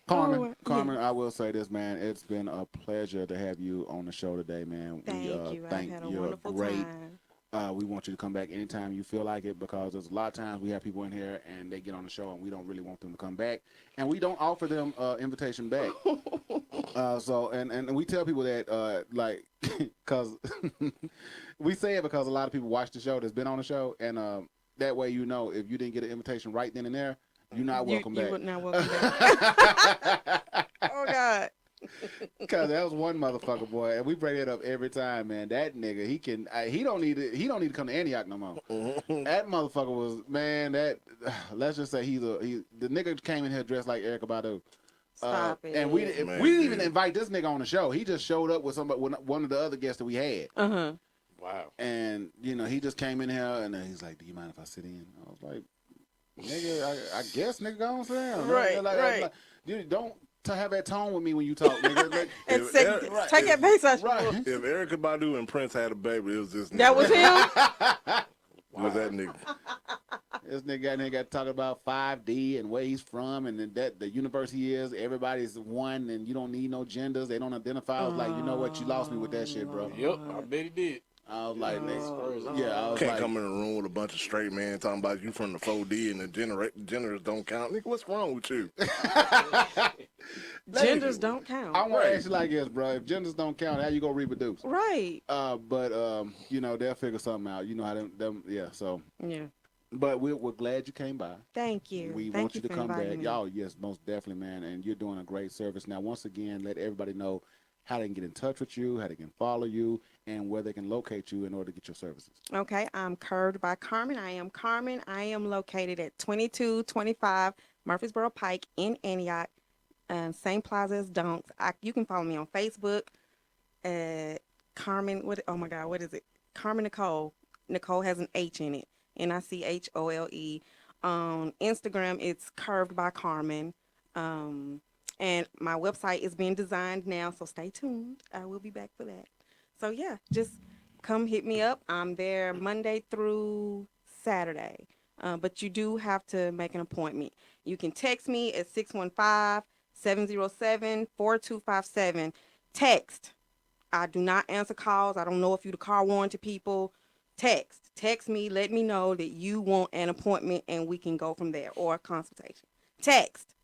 Carmen, I will say this, man. It's been a pleasure to have you on the show today, man. Thank you. I had a wonderful time. We want you to come back anytime you feel like it, because there's a lot of times we have people in here and they get on the show and we don't really want them to come back, and we don't offer them invitation back. And we tell people that because we say it because a lot of people watch the show that's been on the show, and that way if you didn't get an invitation right then and there, you're not welcome back. You would not welcome back. Oh God. Cause that was one motherfucker, boy, and we bring it up every time, man. That nigga, he don't need to come to Antioch no more. That motherfucker was, man. Let's just say the nigga came in here dressed like Erykah Badu. Stop it. And we didn't even invite this nigga on the show. He just showed up with one of the other guests that we had. Uh-huh. Wow. And he just came in here and he's like, "Do you mind if I sit in?" I was like, "Nigga, I guess, nigga, go on, Sam." Right. Like, dude, don't to have that tone with me when you talk, nigga. Like, take that bass out your voice. If Erykah Badu and Prince had a baby, it was this nigga. That was him? It was that nigga. This nigga got to talk about 5D and where he's from, and that the universe he is, everybody's one, and you don't need no genders. They don't identify. I was like, you know what? You lost me with that shit, bro. Yep, I bet he did. I was like, I was can't come in a room with a bunch of straight men talking about you from the 4D and the genders don't count. Nigga, what's wrong with you? Genders don't count. I want to ask you like this, bro. If genders don't count, how you gonna reproduce? Right. But they'll figure something out. You know how them yeah. So yeah. But we're glad you came by. Thank you. We want you to come back. Y'all, yes, most definitely, man. And you're doing a great service. Now, once again, let everybody know how they can get in touch with you, how they can follow you, and where they can locate you in order to get your services. Okay, I'm Curved by Carmen. I am Carmen. I am located at 2225 Murfreesboro Pike in Antioch, same plaza as Dunks. You can follow me on Facebook at Carmen. Oh my God, what is it? Carmen Nicole. Nicole has an H in it. NICHOLE. On Instagram, it's Curved by Carmen. And my website is being designed now, so stay tuned. I will be back for that. So yeah, just come hit me up. I'm there Monday through Saturday. But you do have to make an appointment. You can text me at 615-707-4257. Text. I do not answer calls. I don't know if you're the car warranty people. Text me. Let me know that you want an appointment and we can go from there, or a consultation. Text.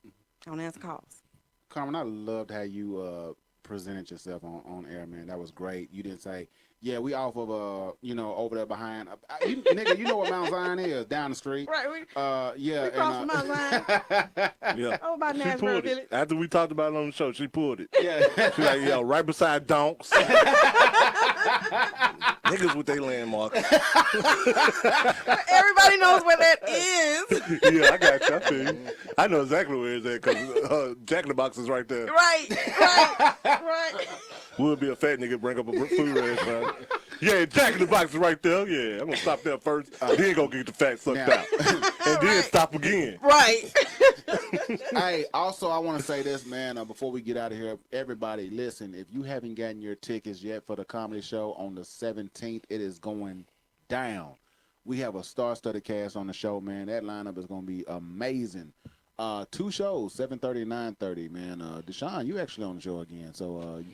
I don't answer calls. Carmen, I loved how you presented yourself on air, man. That was great. You didn't say, yeah, we off of, over there behind. Nigga, you know what Mount Zion is, down the street. Right. Yeah. We crossed Mount Zion. Yeah. Oh, about She Nashville pulled Village. it. After we talked about it on the show, she pulled it. Yeah. She's like, yo, right beside Donks. Niggas with their landmarks. Everybody knows where that is. Yeah, I got you. I feel you. I know exactly where it's at because Jack in the Box is right there. Right. Would be a fat nigga bring up a food restaurant. Yeah, Jack in the Box is right there. Yeah, I'm gonna stop there first. Then go get the fat sucked out, and then stop again. Right. Hey, also I want to say this, man. Before we get out of here, everybody, listen. If you haven't gotten your tickets yet for the comedy show on the 17th, it is going down. We have a star-studded cast on the show, man. That lineup is gonna be amazing. 2 shows, 7:30 and 9:30, man. Deshaun, you actually on the show again, so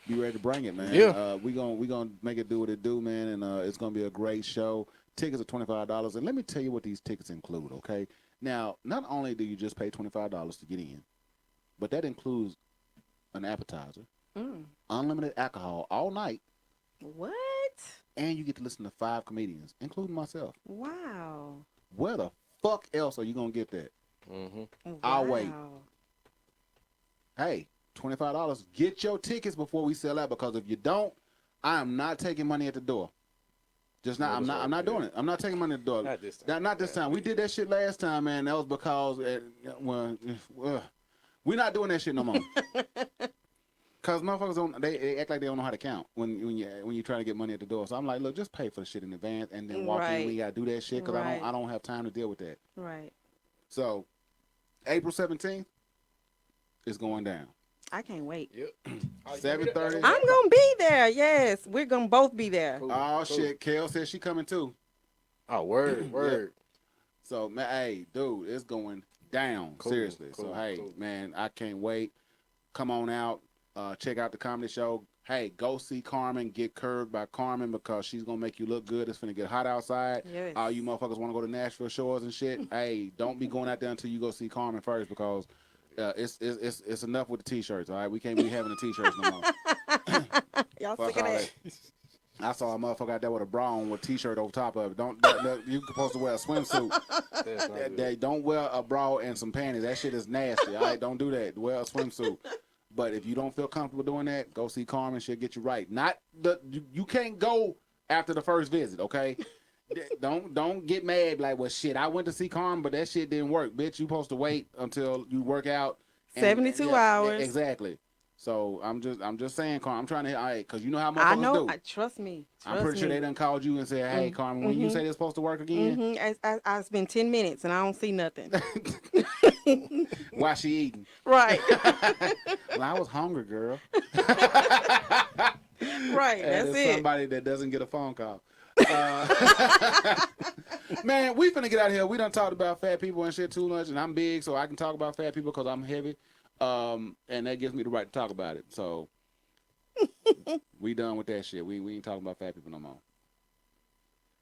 be ready to bring it, man. Yeah. We gonna make it do what it do, man, and it's gonna be a great show. Tickets are $25, and let me tell you what these tickets include, okay? Now, not only do you just pay $25 to get in, but that includes an appetizer, unlimited alcohol all night. What? And you get to listen to 5 comedians, including myself. Wow. Where the fuck else are you gonna get that? Mm-hmm. I'll wait. Hey, $25. Get your tickets before we sell out, because if you don't, I am not taking money at the door. Just not. I'm not doing it. I'm not taking money at the door. Not this time. Not this time. We did that shit last time, man. That was because we're not doing that shit no more. Cause motherfuckers they act like they don't know how to count when you try to get money at the door. So I'm like, look, just pay for the shit in advance and then walk in when you gotta do that shit. Cause I don't have time to deal with that. Right. So April 17th is going down. I can't wait. Yep. 7:30. I'm gonna be there. Yes, we're gonna both be there. Oh shit, Kel says she coming too. Oh, word. Yeah. So man, hey, dude, it's going down. Seriously. So hey, man, I can't wait. Come on out. Check out the comedy show. Hey, go see Carmen. Get Curved by Carmen, because she's gonna make you look good. It's finna get hot outside. Yes. All you motherfuckers want to go to Nashville shores and shit. Hey, don't be going out there until you go see Carmen first, because it's enough with the t-shirts. All right, we can't be having the t-shirts no more. Y'all Fuck sick of all that? I saw a motherfucker out there with a bra on with a t-shirt over top of it. You supposed to wear a swimsuit. They don't wear a bra and some panties. That shit is nasty. All right, don't do that. Wear a swimsuit. But if you don't feel comfortable doing that, go see Carmen. She'll get you right. You can't go after the first visit, okay? Don't get mad like, well, shit, I went to see Carmen, but that shit didn't work. Bitch, you supposed to wait until you work out. 72 hours. Exactly. So I'm just saying, Carmen, I'm trying to, all right, because you know how motherfuckers do. Trust me. I'm pretty sure they done called you and said, hey, Carmen, when you say they're supposed to work again. I spend 10 minutes and I don't see nothing. Why she eating? Right. Well, I was hungry, girl. Right, and that's it. Somebody that doesn't get a phone call. Man, we finna get out of here. We done talked about fat people and shit too much, and I'm big, so I can talk about fat people because I'm heavy. And that gives me the right to talk about it. So we done with that shit. We ain't talking about fat people no more.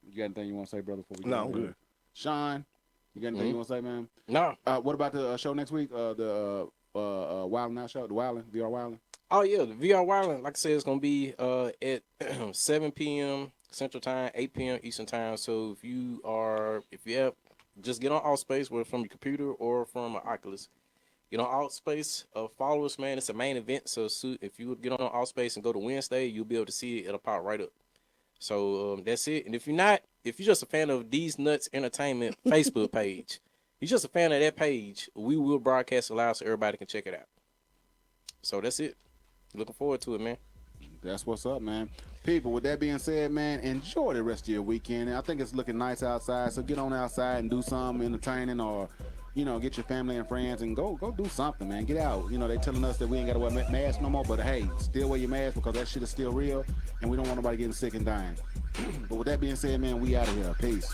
You got anything you want to say, brother? Before we No, I'm good. Sean, you got anything you want to say, man? No. What about the show next week? The Wildin' Out show, the Wildin', VR Wildin'? Oh yeah, the VR Wildin', like I said, it's gonna be at 7 p.m. Central Time, 8 p.m. Eastern Time. So if you have, just get on Allspace, whether from your computer or from an Oculus, Get on Altspace, follow us, man. It's a main event. So if you get on Altspace and go to Wednesday, you'll be able to see it. It'll pop right up. So that's it. And if you're just a fan of These Nuts Entertainment Facebook page, you're just a fan of that page, we will broadcast it live so everybody can check it out. So that's it. Looking forward to it, man. That's what's up, man. People, with that being said, man, enjoy the rest of your weekend. And I think it's looking nice outside, so get on outside and do some entertaining, or, you know, get your family and friends and go do something, man. Get out. You know, they telling us that we ain't got to wear masks no more, but hey, still wear your mask because that shit is still real, and we don't want nobody getting sick and dying. But with that being said, man, we out of here. Peace.